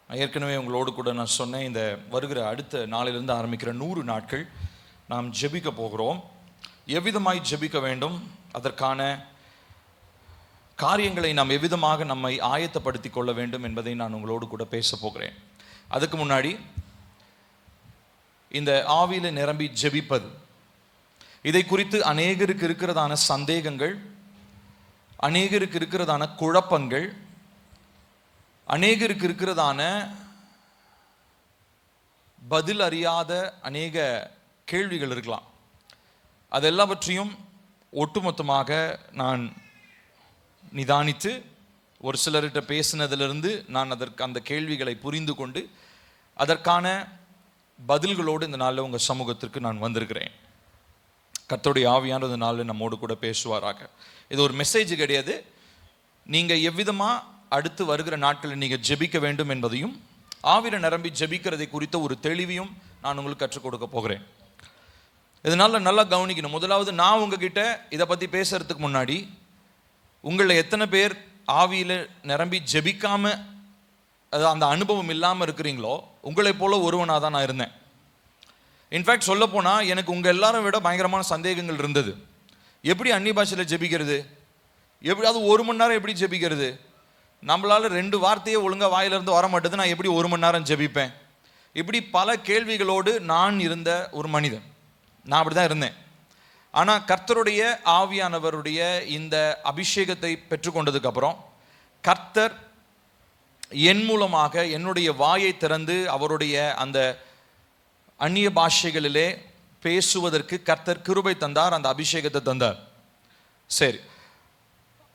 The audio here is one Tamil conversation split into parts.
ஏற்கனவே உங்களோடு கூட நான் சொன்னேன், இந்த வருகிற அடுத்த நாளிலிருந்து ஆரம்பிக்கிற 100 நாட்கள் நாம் ஜெபிக்க போகிறோம். எவ்விதமாய் ஜெபிக்க வேண்டும், அதற்கான காரியங்களை நாம் எவ்விதமாக நம்மை ஆயத்தப்படுத்தி கொள்ள வேண்டும் என்பதை நான் உங்களோடு கூட பேச போகிறேன். அதுக்கு முன்னாடி இந்த ஆவியில் நிரம்பி ஜெபிப்பது, இதை குறித்து அநேகருக்கு இருக்கிறதான சந்தேகங்கள், அநேகருக்கு இருக்கிறதான குழப்பங்கள், அநேகருக்கு இருக்கிறதான பதில் அறியாத அநேக கேள்விகள் இருக்கலாம். அதெல்லாவற்றையும் ஒட்டுமொத்தமாக நான் நிதானித்து ஒரு சிலர்கிட்ட பேசினதிலிருந்து நான் அந்த கேள்விகளை புரிந்து கொண்டு அதற்கான பதில்களோடு இந்த நாளில் உங்கள் சமூகத்திற்கு நான் வந்திருக்கிறேன். கர்த்தருடைய ஆவியானது நாளில் நம்மோடு கூட பேசுவாராக. இது ஒரு மெசேஜ் கிடையாது. நீங்கள் எவ்விதமாக அடுத்து வருகிற நாட்களில் நீங்கள் ஜெபிக்க வேண்டும் என்பதையும் ஆவியில் நிரம்பி ஜெபிக்கிறதை குறித்த ஒரு தெளிவையும் நான் உங்களுக்கு கற்றுக் கொடுக்க போகிறேன். இதனால் நல்லா கவனிக்கணும். முதலாவது, நான் உங்ககிட்ட இதை பற்றி பேசுறதுக்கு முன்னாடி உங்களில் எத்தனை பேர் ஆவியில் நிரம்பி ஜெபிக்காமல், அந்த அனுபவம் இல்லாமல் இருக்கிறீங்களோ, உங்களை போல ஒருவனாக தான் நான் இருந்தேன். இன்ஃபேக்ட் சொல்ல போனால் எனக்கு உங்கள் எல்லாரும் விட பயங்கரமான சந்தேகங்கள் இருந்தது. எப்படி அந்நிய பாஷையில் ஜெபிக்கிறது, எப்படியாவது 1 மணி நேரம் எப்படி ஜெபிக்கிறது, நம்மளால் 2 வார்த்தையே ஒழுங்காக வாயிலிருந்து வர மாட்டேது, நான் எப்படி 1 மணி நேரம் ஜெபிப்பேன், இப்படி பல கேள்விகளோடு நான் இருந்த ஒரு மனிதன். நான் அப்படி தான் இருந்தேன். ஆனால் கர்த்தருடைய ஆவியானவருடைய இந்த அபிஷேகத்தை பெற்றுக்கொண்டதுக்கப்புறம் கர்த்தர் என் மூலமாக என்னுடைய வாயை திறந்து அவருடைய அந்த அந்நிய பாஷைகளிலே பேசுவதற்கு கர்த்தர் கிருபை தந்தார், அந்த அபிஷேகத்தை தந்தார். சரி,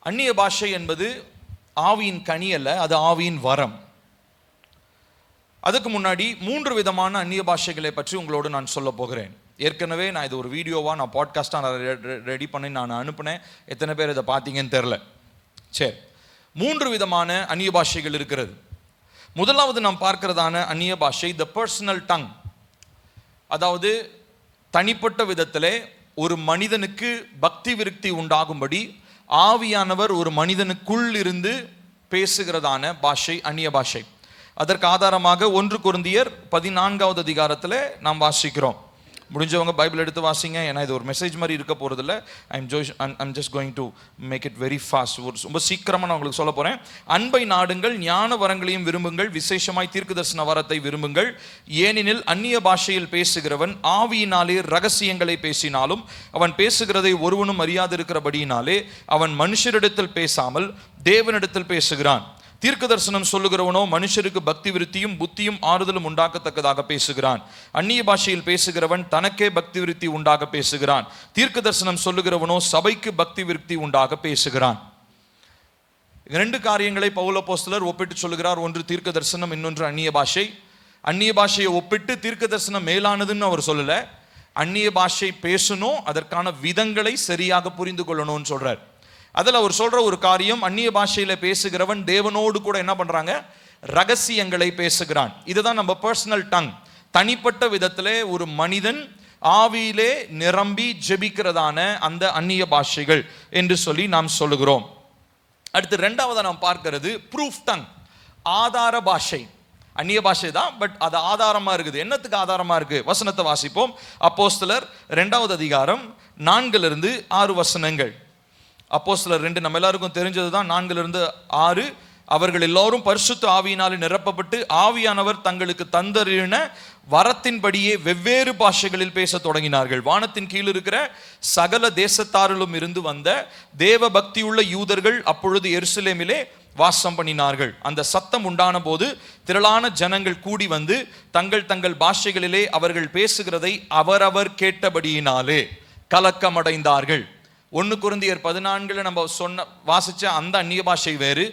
அந்நிய பாஷை என்பது ஆவியின் கனி அல்ல, அது ஆவியின் வரம். அதுக்கு முன்னாடி 3 விதமான அந்நிய பாஷைகளை பற்றி உங்களோடு நான் சொல்ல போகிறேன். ஏற்கனவே நான் இது ஒரு வீடியோவாக, நான் பாட்காஸ்டாக நான் ரெடி பண்ணி நான் அனுப்பினேன். எத்தனை பேர் இதை பார்த்தீங்கன்னு தெரில. சரி, 3 விதமான அந்நிய பாஷைகள் இருக்கிறது. முதலாவது நாம் பார்க்கிறதான அந்நிய பாஷை த பர்சனல் டங். அதாவது தனிப்பட்ட விதத்திலே ஒரு மனிதனுக்கு பக்தி விருத்தி உண்டாகும்படி ஆவியானவர் ஒரு மனிதனுக்குள் இருந்து பேசுகிறதான பாஷை அந்நிய பாஷை. அதற்கு ஆதாரமாக 1 கொரிந்தியர் 14வது அதிகாரத்தில் நாம் வாசிக்கிறோம். முடிஞ்சவங்க பைபிள் எடுத்து வாசிங்க. ஏன்னா இது ஒரு மெசேஜ் மாதிரி இருக்க போகிறதில்ல. I'm just going to make it very fast. ரொம்ப சீக்கிரமாக நான் உங்களுக்கு சொல்ல போகிறேன். அன்பை நாடுங்கள், ஞான வரங்களையும் விரும்புங்கள், விசேஷமாய் தீர்க்கதரிசன வரத்தை விரும்புங்கள். ஏனெனில் அந்நிய பாஷையில் பேசுகிறவன் ஆவியினாலே ரகசியங்களை பேசினாலும் அவன் பேசுகிறதை ஒருவனும் அறியாதிருக்கிறபடியினாலே அவன் மனுஷரிடத்தில் பேசாமல் தேவனிடத்தில் பேசுகிறான். தீர்க்க தரிசனம் சொல்லுகிறவனோ மனுஷருக்கு பக்தி விருத்தியும் புத்தியும் ஆறுதலும் உண்டாக்கத்தக்கதாக பேசுகிறான். அந்நிய பாஷையில் பேசுகிறவன் தனக்கே பக்தி விருத்தி உண்டாக பேசுகிறான். தீர்க்க தரிசனம் சொல்லுகிறவனோ சபைக்கு பக்தி விருத்தி உண்டாக பேசுகிறான். 2 காரியங்களை பவுல் அப்போஸ்தலர் ஒப்பிட்டு சொல்லுகிறார். ஒன்று தீர்க்க தரிசனம், இன்னொன்று அந்நிய பாஷை. அந்நிய பாஷையை ஒப்பிட்டு தீர்க்க தரிசனம் மேலானதுன்னு அவர் சொல்லல. அந்நிய பாஷை பேசணும், அதற்கான விதங்களை சரியாக புரிந்து கொள்ளணும்னு சொல்றார். அதில் அவர் சொல்ற ஒரு காரியம், அந்நிய பாஷையில பேசுகிறவன் தேவனோடு கூட என்ன பண்றாங்க, ரகசியங்களை பேசுகிறான். இதுதான் நம்ம பர்சனல் டங். தனிப்பட்ட விதத்திலே ஒரு மனிதன் ஆவியிலே நிரம்பி ஜெபிக்கிறதான அந்த அந்நிய பாஷைகள் என்று சொல்லி நாம் சொல்லுகிறோம். அடுத்து 2வது நாம் பார்க்கிறது ப்ரூஃப் டங், ஆதார பாஷை. அந்நிய பாஷை தான், பட் அது ஆதாரமா இருக்குது. என்னத்துக்கு ஆதாரமா இருக்கு? வசனத்தை வாசிப்போம். அப்போஸ்தலர் 2வது அதிகாரம் 4லிருந்து 6 வசனங்கள். அப்போஸ்தலர் 2 நம்ம எல்லாருக்கும் தெரிஞ்சதுதான். 4லிருந்து 6. அவர்கள் எல்லோரும் பரிசுத்த ஆவியினாலே நிரப்பப்பட்டு ஆவியானவர் தங்களுக்கு தந்தறின வரத்தின்படியே வெவ்வேறு பாஷைகளில் பேச தொடங்கினார்கள். வானத்தின் கீழ் இருக்கிற சகல தேசத்தாரிலும் இருந்து வந்த தேவ பக்தியுள்ள யூதர்கள் அப்பொழுது எருசலேமிலே வாசம் பண்ணினார்கள். அந்த சத்தம் உண்டான போது திரளான ஜனங்கள் கூடி வந்து தங்கள் தங்கள் பாஷைகளிலே அவர்கள் பேசுகிறதை அவரவர் கேட்டபடியினாலே கலக்கமடைந்தார்கள். 1 கொரிந்தியர் 14 நம்ம வாசிச்ச அந்த அந்நிய பாஷை வேறு,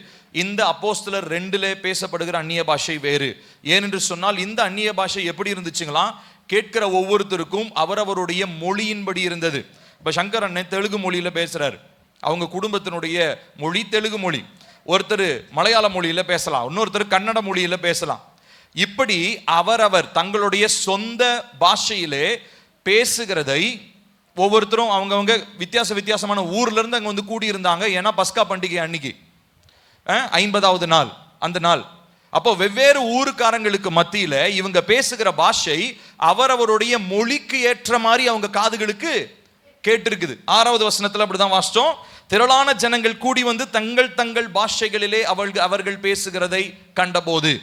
இந்த அப்போஸ்தலர் 2 பேசப்படுகிற அந்நிய பாஷை வேறு. ஏனென்று சொன்னால் இந்த அந்நிய பாஷை எப்படி இருந்துச்சுங்களா, கேட்கிற ஒவ்வொருத்தருக்கும் அவரவருடைய மொழியின்படி இருந்தது. இப்போ சங்கர் அண்ணன் தெலுங்கு மொழியில பேசுறாரு, அவங்க குடும்பத்தினுடைய மொழி தெலுங்கு மொழி. ஒருத்தர் மலையாள மொழியில பேசலாம், இன்னொருத்தர் கன்னட மொழியில பேசலாம். இப்படி அவரவர் தங்களுடைய சொந்த பாஷையிலே பேசுகிறதை ஒவ்வொருத்தரும் அவங்கவுங்க வித்தியாசமான ஊர்ல இருந்து அங்கே வந்து கூடி இருந்தாங்க. ஏன்னா பஸ்கா பண்டிகை அன்னைக்கு 50வது நாள், அந்த நாள் அப்போ வெவ்வேறு ஊருக்காரங்களுக்கு மத்தியில இவங்க பேசுகிற பாஷை அவரவருடைய மொழிக்கு ஏற்ற மாதிரி அவங்க காதுகளுக்கு கேட்டிருக்குது. 6வது வசனத்துல அப்படிதான் வாசிச்சோம். திரளான ஜனங்கள் கூடி வந்து தங்கள் தங்கள் பாஷைகளிலே அவர்கள் பேசுகிறதை கண்டபோது.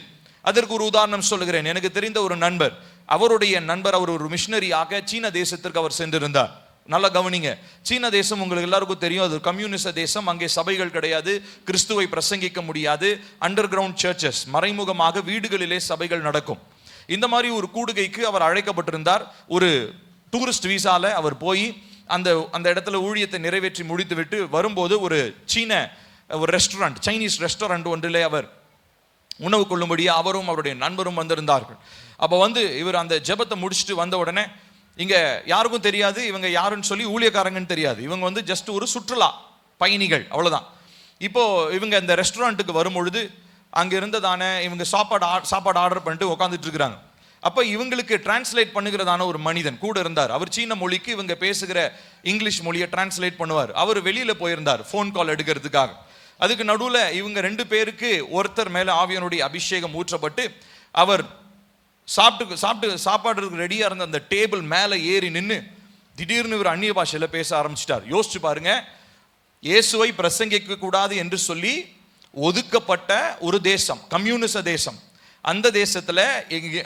அதற்கு ஒரு உதாரணம் சொல்லுகிறேன். எனக்கு தெரிந்த ஒரு நண்பர், அவருடைய நண்பர், அவர் ஒரு மிஷனரியாக சீன தேசத்திற்கு அவர் சென்றிருந்தார். நல்லா கவனிங்க, சீன தேசம் உங்களுக்கு எல்லாருக்கும் தெரியும், அது கம்யூனிச தேசம். அங்கே சபைகள் கிடையாது, கிறிஸ்துவை பிரசங்கிக்க முடியாது, அண்டர் கிரவுண்ட் சர்ச்சஸ், மறைமுகமாக வீடுகளிலே சபைகள் நடக்கும். இந்த மாதிரி ஒரு கூடுகைக்கு அவர் அழைக்கப்பட்டிருந்தார். ஒரு டூரிஸ்ட் வீசால அவர் போய் அந்த இடத்துல ஊழியத்தை நிறைவேற்றி முடித்து விட்டு வரும்போது ஒரு ஒரு ரெஸ்டாரண்ட், சைனீஸ் ரெஸ்டாரண்ட் ஒன்றிலே அவர் உணவு கொள்ளும்படியா அவரும் அவருடைய நண்பரும் வந்திருந்தார்கள். அப்போ இவர் அந்த ஜெபத்தை முடிச்சுட்டு வந்த உடனே, இங்க யாருக்கும் தெரியாது இவங்க யாருன்னு சொல்லி, ஊழியக்காரங்கன்னு தெரியாது, இவங்க ஜஸ்ட் ஒரு சுற்றுலா பயணிகள், அவ்வளவுதான். இப்போ இவங்க இந்த ரெஸ்டாரண்ட்டுக்கு வரும்பொழுது அங்க இருந்ததான இவங்க சாப்பாடு ஆர்டர் பண்ணிட்டு உட்காந்துட்டு இருக்கிறாங்க. அப்ப இவங்களுக்கு டிரான்ஸ்லேட் பண்ணுகிறதான ஒரு மனிதன் கூட இருந்தார். அவர் சீன மொழிக்கு இவங்க பேசுகிற இங்கிலீஷ் மொழியை டிரான்ஸ்லேட் பண்ணுவார். அவர் வெளியில போயிருந்தார் ஃபோன் கால் எடுக்கிறதுக்காக. அதுக்கு நடுவில் இவங்க 2 பேருக்கு ஒருத்தர் மேல ஆவியானுடைய அபிஷேகம் ஊற்றப்பட்டு அவர் சாப்பாடு ரெடியா இருந்த அந்த டேபிள் மேல ஏறி நின்று திடீர்னு இவர் அந்நிய பாஷையில பேச ஆரம்பிச்சிட்டார். யோசிச்சு பாருங்க, இயேசுவை பிரசங்கிக்க கூடாது என்று சொல்லி ஒதுக்கப்பட்ட ஒரு தேசம், கம்யூனிச தேசம். அந்த தேசத்துல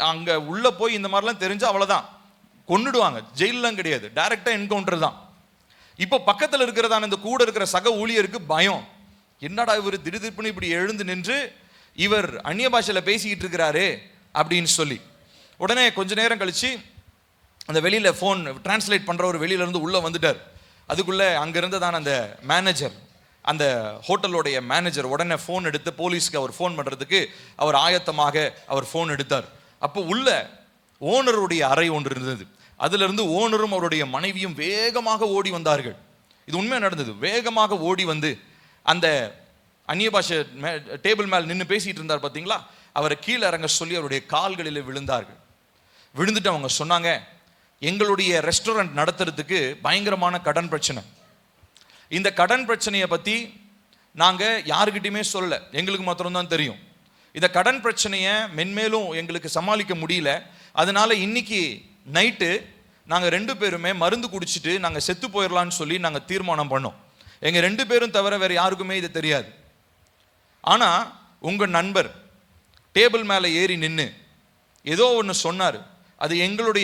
அங்க உள்ள போய் இந்த மாதிரிலாம் தெரிஞ்சா அவ்வளவுதான், கொன்னுடுவாங்க. ஜெயிலாம் கிடையாது, டைரக்டா என்கவுண்டர் தான். இப்போ பக்கத்தில் இருக்கிறதான இந்த கூட இருக்கிற சக ஊழியருக்கு பயம், என்னடா இவர் திடீர்னு இப்படி எழுந்து நின்று இவர் அந்நிய பாஷையில பேசிக்கிட்டு இருக்கிறாரு அப்படின்னு சொல்லி. உடனே கொஞ்ச நேரம் கழிச்சு அந்த வெளியில ஃபோன் டிரான்ஸ்லேட் பண்றவர் வெளியில இருந்து உள்ள வந்துட்டார். அதுக்குள்ள அங்க இருந்ததான அந்த மேனேஜர், அந்த ஹோட்டலோடைய மேனேஜர் உடனே ஃபோன் எடுத்து போலீஸ்க்கு அவர் ஃபோன் பண்றதுக்கு அவர் ஆயத்தமாக அவர் ஃபோன் எடுத்தார். அப்போ உள்ள ஓனருடைய அறை ஒன்று இருந்தது. அதுல இருந்து ஓனரும் அவருடைய மனைவியும் வேகமாக ஓடி வந்தார்கள். இது உண்மையா நடந்தது. வேகமாக ஓடி வந்து அந்த அந்நிய பாஷை டேபிள் மேல் நின்று பேசிட்டு இருந்தார் பார்த்தீங்களா, அவரை கீழே இறங்க சொல்லி அவருடைய கால்களில் விழுந்தார்கள். விழுந்துட்டு அவங்க சொன்னாங்க, எங்களுடைய ரெஸ்டாரண்ட் நடத்துறதுக்கு பயங்கரமான கடன் பிரச்சனை. இந்த கடன் பிரச்சனையை பற்றி நாங்கள் யாருக்கிட்டையுமே சொல்லலை, எங்களுக்கு மாத்திரம்தான் தெரியும். இந்த கடன் பிரச்சனையை மென்மேலும் எங்களுக்கு சமாளிக்க முடியல. அதனால இன்னைக்கு நைட்டு நாங்கள் 2 பேருமே மருந்து குடிச்சிட்டு நாங்கள் செத்து போயிடலான்னு சொல்லி நாங்கள் தீர்மானம் பண்ணோம். எங்கள் 2 பேரும் தவிர வேறு யாருக்குமே இது தெரியாது. ஆனால் உங்கள் நண்பர் டேபிள் மேலே ஏறி நின்று ஏதோ ஒன்று சொன்னார். அது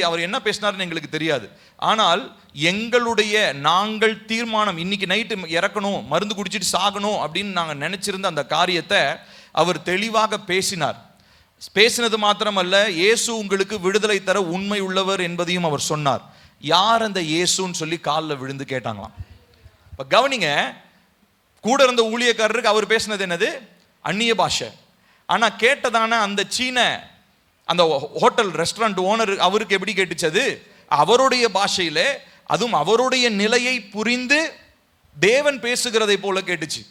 அவர் என்ன பேசினாருன்னு எங்களுக்கு தெரியாது. ஆனால் நாங்கள் தீர்மானம் இன்னைக்கு நைட்டு இறக்கணும், மருந்து குடிச்சிட்டு சாகணும் அப்படின்னு நாங்கள் நினைச்சிருந்த அந்த காரியத்தை அவர் தெளிவாக பேசினார். பேசினது மாத்திரமல்ல, இயேசு உங்களுக்கு விடுதலை தர உண்மை உள்ளவர் என்பதையும் அவர் சொன்னார். யார் அந்த இயேசுன்னு சொல்லி காலில் விழுந்து கேட்டாங்களாம். இப்போ கவனிங்க, கூட இருந்த ஊழியக்காரருக்கு அவர் பேசினது என்னது? அந்நிய பாஷை. ஆனால் கேட்டதான அந்த அந்த ஹோட்டல் ரெஸ்டாரண்ட் ஓனர் அவருக்கு எப்படி கேட்டுச்சது? அவருடைய பாஷையிலே, அதுவும் அவருடைய நிலையை புரிந்து தேவன் பேசுகிறதை போல கேட்டுச்சு.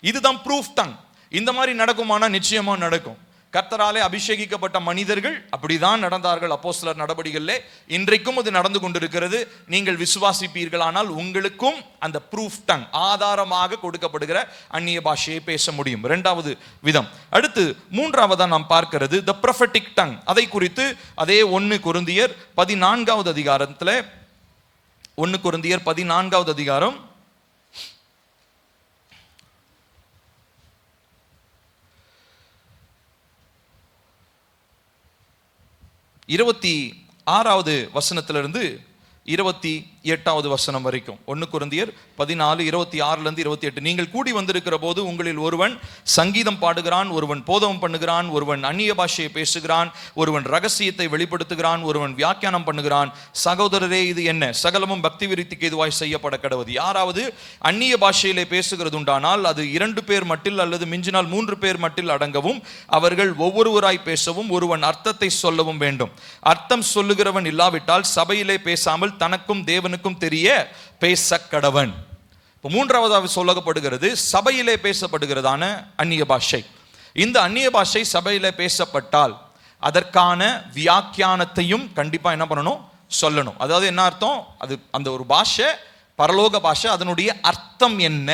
இதுதான் ப்ரூஃப் டங். இந்த மாதிரி நடக்குமானா நிச்சயமா நடக்கும். கர்த்தராலே அபிஷேகிக்கப்பட்ட மனிதர்கள் அப்படிதான் நடந்தார்கள் அப்போஸ்தலர் நடபடிகளிலே. இன்றைக்கும் அது நடந்து கொண்டிருக்கிறது. நீங்கள் விசுவாசிப்பீர்களானால் உங்களுக்கும் அந்த ப்ரூஃப் டங், ஆதாரமாக கொடுக்கப்படுகிற அந்நிய பாஷையை பேச முடியும். 2வது விதம். அடுத்து 3வதா நாம் பார்க்கிறது தி ப்ரொஃபெட்டிக் டங். அதை குறித்து அதே 1 கொரிந்தியர் 14வது அதிகாரத்தில், 1 கொரிந்தியர் 14வது அதிகாரம் 26வது வசனத்திலிருந்து 28வது வசனம் வரைக்கும். 1 கொரிந்தியர் 14:26-28. நீங்கள் கூடி வந்திருக்கிற போது உங்களில் ஒருவன் சங்கீதம் பாடுகிறான், ஒருவன் போதகம் பண்ணுகிறான், ஒருவன் அந்நிய பாஷையை பேசுகிறான், ஒருவன் ரகசியத்தை வெளிப்படுத்துகிறான், ஒருவன் வியாக்கியானம் பண்ணுகிறான். சகோதரரே, இது என்ன? சகலமும் பக்தி விருத்திக்கு எதுவாய் செய்யப்பட கடவது. யாராவது அந்நிய பாஷையிலே பேசுகிறது உண்டானால் அது 2 பேர் மட்டில் அல்லது மிஞ்சினால் 3 பேர் மட்டில் அடங்கவும், அவர்கள் ஒவ்வொருவராய் பேசவும், ஒருவன் அர்த்தத்தை சொல்லவும் வேண்டும். அர்த்தம் சொல்லுகிறவன் இல்லாவிட்டால் சபையிலே பேசாமல் தனக்கும் தேவனுக்கும் தெரிய பேச கடவன். 3வது சொல்லப்படுகிறது சபையிலே பேசப்படுகிறதான அந்நிய பாஷை. இந்த அந்நிய பாஷை சபையிலே பேசப்பட்டால் அதற்கான வியாக்கியானத்தையும் கண்டிப்பா என்ன பண்ணணும்? சொல்லணும். அதாவது என்ன அர்த்தம்? அது அந்த ஒரு பாஷை பரலோக பாஷை, அதனுடைய அர்த்தம் என்ன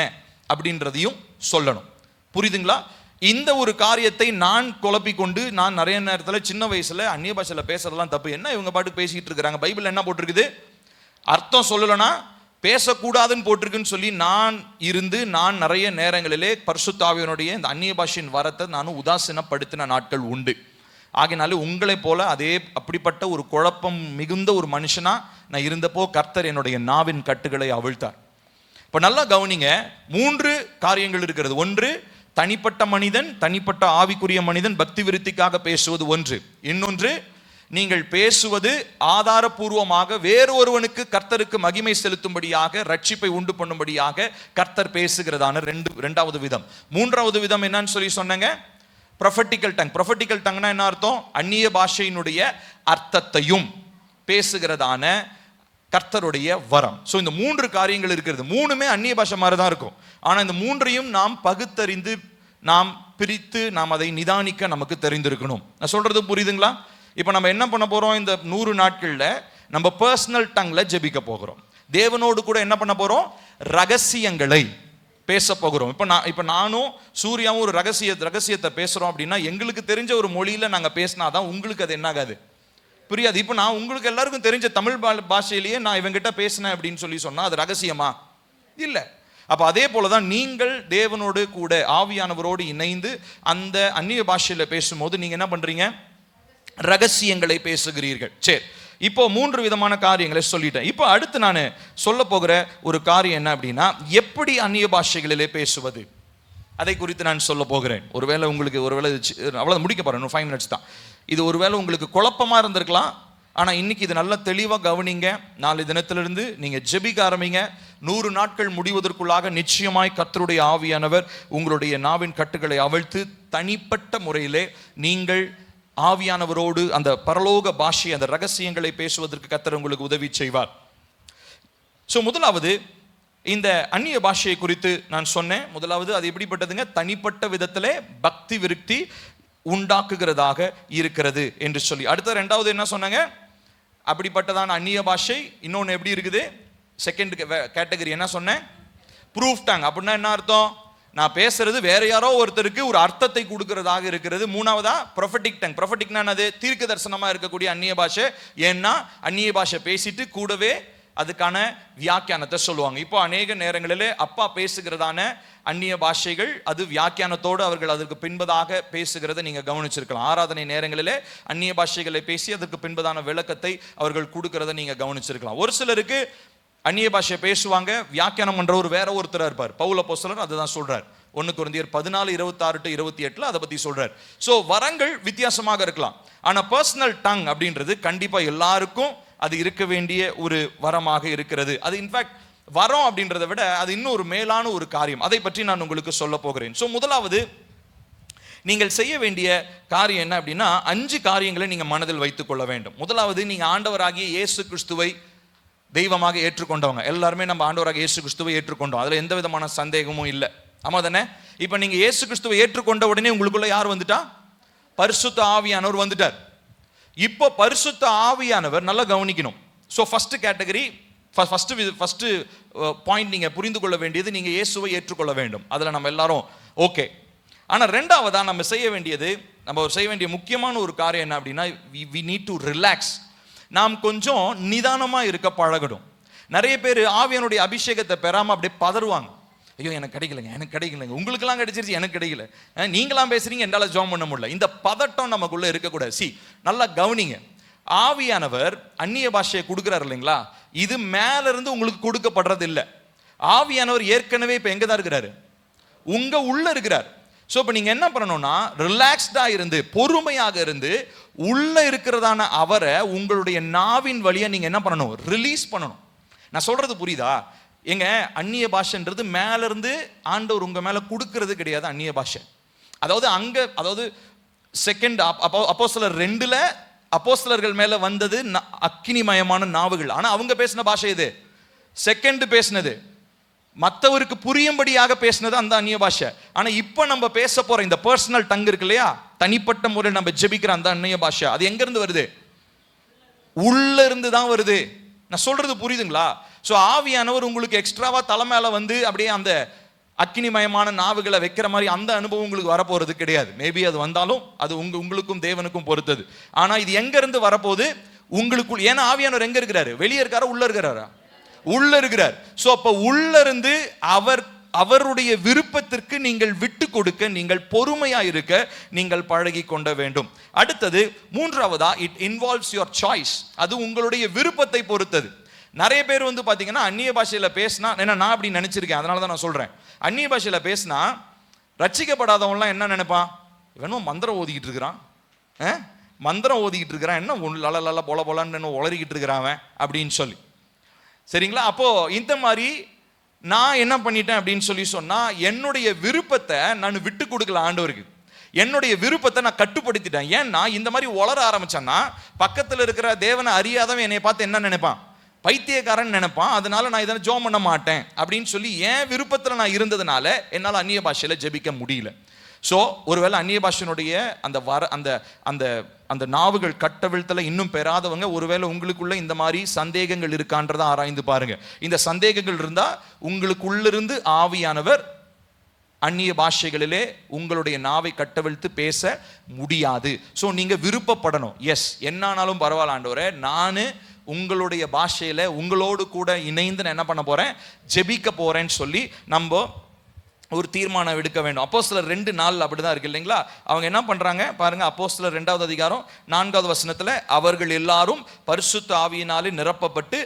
அப்படின்றதையும் சொல்லணும். புரியுதுங்களா? இந்த ஒரு காரியத்தை நான் குழப்பிக்கொண்டு நான் நிறைய நேரத்தில் சின்ன வயசுல அந்நிய பாஷையில் பேசுறதெல்லாம் தப்பு, என்ன இவங்க பாட்டுக்கு பேசிக்கிட்டு இருக்கிறாங்க, பைபிள் என்ன போட்டிருக்குது, அர்த்தம் சொல்லலைன்னா பேசக்கூடாதுன்னு போட்டிருக்குன்னு சொல்லி நான் நிறைய நேரங்களிலே பரிசுத்த ஆவியானவருடைய இந்த அந்நிய பாஷையின் வரத்தை நான் உதாசீனப்படுத்தின நாட்கள் உண்டு. ஆகையினால உங்களை போல அப்படிப்பட்ட ஒரு குழப்பம் மிகுந்த ஒரு மனுஷனா நான் இருந்தப்போ கர்த்தர் என்னுடைய நாவின் கட்டுகளை அவிழ்த்தார். இப்ப நல்லா கவனிங்க, 3 காரியங்கள் இருக்கிறது. ஒன்று, தனிப்பட்ட மனிதன், தனிப்பட்ட ஆவிக்குரிய மனிதன் பக்தி விருத்திக்காக பேசுவது ஒன்று. இன்னொன்று, நீங்கள் பேசுவது ஆதாரபூர்வமாக வேறு ஒருவனுக்கு கர்த்தருக்கு மகிமை செலுத்தும்படியாக, ரட்சிப்பை உண்டு பண்ணும்படியாக கர்த்தர் பேசுகிறதான ரெண்டாவது விதம். மூன்றாவது விதம் என்னன்னு சொல்லி சொன்னங்க, ப்ரொஃபட்டிக்கல் டங். ப்ரொஃபட்டிக்கல் டங்னா என்ன அர்த்தம்? அந்நிய பாஷையினுடைய அர்த்தத்தையும் பேசுகிறதான கர்த்தருடைய வரம். ஸோ இந்த 3 காரியங்கள் இருக்கிறது. 3மே அந்நிய பாஷை மாதிரி தான் இருக்கும். ஆனால் இந்த 3ஐயும் நாம் பகுத்தறிந்து, நாம் பிரித்து, நாம் அதை நிதானிக்க நமக்கு தெரிந்திருக்கணும். நான் சொல்றது புரியுதுங்களா? இப்போ நம்ம என்ன பண்ண போறோம், இந்த 100 நாட்கள்ல நம்ம பர்சனல் டங்ல ஜெபிக்க போகிறோம். தேவனோடு கூட என்ன பண்ண போறோம், ரகசியங்களை பேச போகிறோம். இப்போ நானும் சூர்யாவும் ஒரு ரகசியத்தை பேசுறோம் அப்படின்னா, எங்களுக்கு தெரிஞ்ச ஒரு மொழியில நாங்கள் பேசினாதான் உங்களுக்கு அது என்ன ஆகாது, புரியாது. இப்போ நான் உங்களுக்கு எல்லாருக்கும் தெரிஞ்ச தமிழ் பாஷையிலேயே நான் இவங்கிட்ட பேசினேன் அப்படின்னு சொல்லி சொன்னா அது ரகசியமா இல்லை. அப்போ அதே போலதான் நீங்கள் தேவனோடு கூட ஆவியானவரோடு இணைந்து அந்த அந்நிய பாஷையில பேசும்போது நீங்க என்ன பண்றீங்க, ரகசியங்களை பேசுகிறீர்கள். சரி, இப்போ 3 விதமான காரியங்களை சொல்லிட்டேன். இப்போ அடுத்து நான் சொல்ல போகிற ஒரு காரியம் என்ன அப்படின்னா, எப்படி அந்நிய பாஷைகளிலே பேசுவது, அதை குறித்து நான் சொல்ல போகிறேன். ஒருவேளை அவ்வளோ முடிக்க போறேன், 5 minutes தான். இது ஒருவேளை உங்களுக்கு குழப்பமா இருந்திருக்கலாம். ஆனால் இன்னைக்கு இது நல்லா தெளிவாக கவனிங்க. நாளை தினத்திலிருந்து நீங்கள் ஜெபிக்க ஆரம்பிங்க. 100 நாட்கள் முடிவதற்குள்ளாக நிச்சயமாய் கர்த்தருடைய ஆவியானவர் உங்களுடைய நாவின் கட்டுகளை அவிழ்த்து தனிப்பட்ட முறையிலே நீங்கள் ஆவியானவரோடு அந்த பரலோக பாஷை, அந்த ரகசியங்களை பேசுவதற்கு கர்த்தர் உங்களுக்கு உதவி செய்வார். ஸோ முதலாவது, இந்த அந்நிய பாஷையை குறித்து நான் சொன்னேன். முதலாவது அது எப்படிப்பட்டதுங்க, தனிப்பட்ட விதத்திலே பக்தி விருத்தி உண்டாக்குகிறதாக இருக்கிறது என்று சொல்லி. அடுத்த 2வது என்ன சொன்னாங்க, அப்படிப்பட்டதான அந்நிய பாஷை. இன்னொன்று எப்படி இருக்குது, செகண்ட் கேட்டகரி என்ன சொன்னேன், ப்ரூஃப் டங். அப்படின்னா என்ன அர்த்தம், நான் பேசுறது வேற யாரோ ஒருத்தருக்கு ஒரு அர்த்தத்தை கொடுக்கிறதாக இருக்கிறது. 3வதா ப்ரொஃபட்டிக் டங். ப்ரொஃபட்டிக்னா அது தீர்க்க தரிசனமா இருக்கக்கூடிய அந்நிய பாஷை. ஏன்னா அந்நிய பாஷை பேசிட்டு கூடவே அதுக்கான வியாக்கியானத்தை சொல்லுவாங்க. இப்போ அநேக நேரங்களிலே அப்பா பேசுகிறதான அந்நிய பாஷைகள் அது வியாக்கியானத்தோடு அவர்கள் அதற்கு பின்பதாக பேசுகிறத நீங்க கவனிச்சிருக்கலாம். ஆராதனை நேரங்களிலே அந்நிய பாஷைகளை பேசி அதற்கு பின்பதான விளக்கத்தை அவர்கள் கொடுக்கிறத நீங்க கவனிச்சிருக்கலாம். ஒரு சிலருக்கு அந்நிய பாஷை பேசுவாங்க, வியாக்கியானம் பண்றவர் வேற ஒருத்தர் இருப்பார். பவுல் அப்போஸ்தலர் அதுதான் சொல்றார். 1 கொரிந்தியர் 14:26-28 அதை பத்தி சொல்றார். ஸோ வரங்கள் வித்தியாசமாக இருக்கலாம். ஆனா பர்சனல் டங் அப்படின்றது கண்டிப்பா எல்லாருக்கும் அது இருக்க வேண்டிய ஒரு வரமாக இருக்கிறது. அது இன்ஃபேக்ட் வரம் அப்படின்றத விட அது இன்னும் ஒரு மேலான ஒரு காரியம். அதை பற்றி நான் உங்களுக்கு சொல்ல போகிறேன். ஸோ முதலாவது நீங்கள் செய்ய வேண்டிய காரியம் என்ன அப்படின்னா, 5 காரியங்களை நீங்க மனதில் வைத்துக் கொள்ள வேண்டும். முதலாவது, நீங்க ஆண்டவராகிய இயேசு கிறிஸ்துவை தெய்வமாக ஏற்றுக்கொண்டவங்க எல்லாருமே நம்ம ஆண்டவராகிய இயேசு கிறிஸ்துவை ஏற்றுக்கொண்டோம். அதுல எந்த விதமான சந்தேகமும் இல்லை. ஆமா தானே? இப்ப நீங்க இயேசு கிறிஸ்துவை ஏற்றுக்கொண்ட உடனே உங்களுக்குள்ள யார் வந்துட்டா, பரிசுத்த ஆவியானவர் வந்துட்டார். இப்போ பரிசுத்த ஆவியானவர் நல்லா கவனிக்கணும். So first category, first point நீங்க புரிந்து கொள்ள வேண்டியது, நீங்க இயேசுவை ஏற்றுக்கொள்ள வேண்டும். அதுல நம்ம எல்லாரும் ஓகே. ஆனா 2வதா நம்ம செய்ய வேண்டிய முக்கியமான ஒரு காரியம் என்ன அப்படின்னா, we need to relax. நாம் கொஞ்சம் நிதானமா இருக்க பழகணும். நிறைய பேர் ஆவியானுடைய அபிஷேகத்தை பெறாம அப்படியே பதறுவாங்க. ஐயோ எனக்கு கிடைக்கலங்க, உங்களுக்கெல்லாம் கிடைச்சிருச்சு, எனக்கு கிடைக்கல, நீங்களாம் பேசுறீங்க, என்னால ஜெபம் பண்ண முடியல. இந்த பதட்டம் நமக்குள்ள இருக்கக்கூடாது. நல்லா கவனிங்க, ஆவியானவர் அந்நிய பாஷையை கொடுக்குறாரு இல்லைங்களா, இது மேல இருந்து உங்களுக்கு கொடுக்கப்படுறது இல்லை. ஆவியானவர் ஏற்கனவே இப்ப எங்க தான் இருக்கிறாரு, உங்க உள்ள இருக்கிறார். ஸோ இப்போ நீங்க என்ன பண்ணணும்னா, ரிலாக்ஸ்டா இருந்து பொறுமையாக இருந்து உள்ள இருக்கிறதான அவரை உங்களுடைய நாவின் வழியா நீங்க என்ன பண்ணணும், ரிலீஸ் பண்ணணும். நான் சொல்றது புரியுதா? எங்க அந்நிய பாஷைன்றது மேல இருந்து ஆண்டவர் உங்க மேல கொடுக்கிறது கிடையாது. அந்நிய பாஷை அதாவது செகண்ட் அப்போஸ்தலர் 2ல அப்போஸ்தலர்கள் மேல வந்தது அக்கினிமயமான நாவுகள். ஆனா அவங்க பேசின பாஷை இது செகண்ட் பேசினது, மற்றவருக்கு புரியும்படியாக பேசினது அந்த அந்நிய பாஷை. ஆனா இப்ப நம்ம பேச போற இந்த பர்சனல் டங் இருக்கு இல்லையா, தனிப்பட்ட முறையில் நம்ம ஜெபிக்கிற அந்த அந்நிய பாஷை, அது எங்க இருந்து வருது, உள்ள இருந்து தான் வருது. நான் சொல்றது புரியுதுங்களா? ஸோ ஆவியானவர் உங்களுக்கு எக்ஸ்ட்ராவா தலை மேல வந்து அப்படியே அக்கினிமயமான நாவுகளை வைக்கிற மாதிரி அந்த அனுபவம் உங்களுக்கு வரப்போறது கிடையாது. மேபி அது வந்தாலும் அது உங்களுக்கும் தேவனுக்கும் பொறுத்தது. ஆனா இது எங்க இருந்து வரப்போகுது? உங்களுக்குள். ஏன்னா ஆவியானவர் எங்க இருக்கிறாரு? வெளியே இருக்காரா உள்ள இருக்கிறாரா? உள்ள இருக்கிறார். சோ அப்ப உள்ள இருந்து அவருடைய விருப்பத்திற்கு நீங்கள் விட்டு கொடுக்க, நீங்கள் பொறுமையா இருக்க நீங்கள் பழகி கொண்ட வேண்டும். அடுத்தது மூன்றாவதா, இட் இன்வால்வ்ஸ் யுவர் சாய்ஸ். அது உங்களுடைய விருப்பத்தை பொறுத்தது. நிறைய பேர் பாத்தீங்கன்னா அந்நிய பாஷையில பேசினா, நான் அப்படி நினைச்சிருக்கேன், அதனால தான் நான் சொல்றேன். அந்நிய பாஷையில பேசினா ரட்சிக்கப்படாதவன்லாம் என்ன நினைப்பான்? இவனும் மந்திரம் ஓதிக்கிட்டு இருக்கிறான், மந்திரம் ஓதிக்கிட்டு இருக்கிறான், என்ன லல பொல பொலன்னு உளறிக்கிட்டு இருக்கிறான் அப்படின்னு சொல்லி. சரிங்களா? அப்போ இந்த மாதிரி நான் என்ன பண்ணிட்டேன் அப்படின்னு சொல்லி சொன்னா, என்னுடைய விருப்பத்தை நான் விட்டு கொடுக்கல ஆண்டவருக்கு. என்னுடைய விருப்பத்தை நான் கட்டுப்படுத்திட்டேன். ஏன்னா இந்த மாதிரி உளர ஆரம்பிச்சேன்னா பக்கத்தில் இருக்கிற தேவனை அறியாதவன் என்னை பார்த்து என்ன நினைப்பான்? பைத்தியக்காரன் நினைப்பான். அதனால நான் இதனை ஜோம் பண்ண மாட்டேன் அப்படின்னு சொல்லி என் விருப்பத்தில் நான் இருந்ததுனால என்னால் அந்நிய பாஷையில ஜெபிக்க முடியல. ஸோ ஒருவேளை அந்நிய பாஷையினுடைய அந்த நாவுகள் கட்டவிழ்த்தல இன்னும் பெறாதவங்க, ஒருவேளை உங்களுக்குள்ள இந்த மாதிரி சந்தேகங்கள் இருக்கான்றதை ஆராய்ந்து பாருங்க. இந்த சந்தேகங்கள் இருந்தா உங்களுக்குள்ளிருந்து ஆவியானவர் அந்நிய பாஷைகளிலே உங்களுடைய நாவை கட்டவிழ்த்து பேச முடியாது. ஸோ நீங்க விருப்பப்படணும். எஸ், என்னானாலும் பரவாயில்ல ஆண்டவரே, நான் உங்களுடைய பாஷையில உங்களோடு கூட இணைந்து நான் என்ன பண்ண போறேன்? ஜெபிக்க போறேன்னு சொல்லி நம்ம ஒரு தீர்மானம் எடுக்க வேண்டும். அப்போஸ்தலர் 2:4 அப்படிதான் இருக்கு இல்லைங்களா? அவங்க என்ன பண்றாங்க பாருங்க. அப்போஸ்தலர் 2வது அதிகாரம் 4வது வசனத்துல, அவர்கள் எல்லாரும் பரிசுத்த ஆவியினாலே நிரப்பப்பட்டு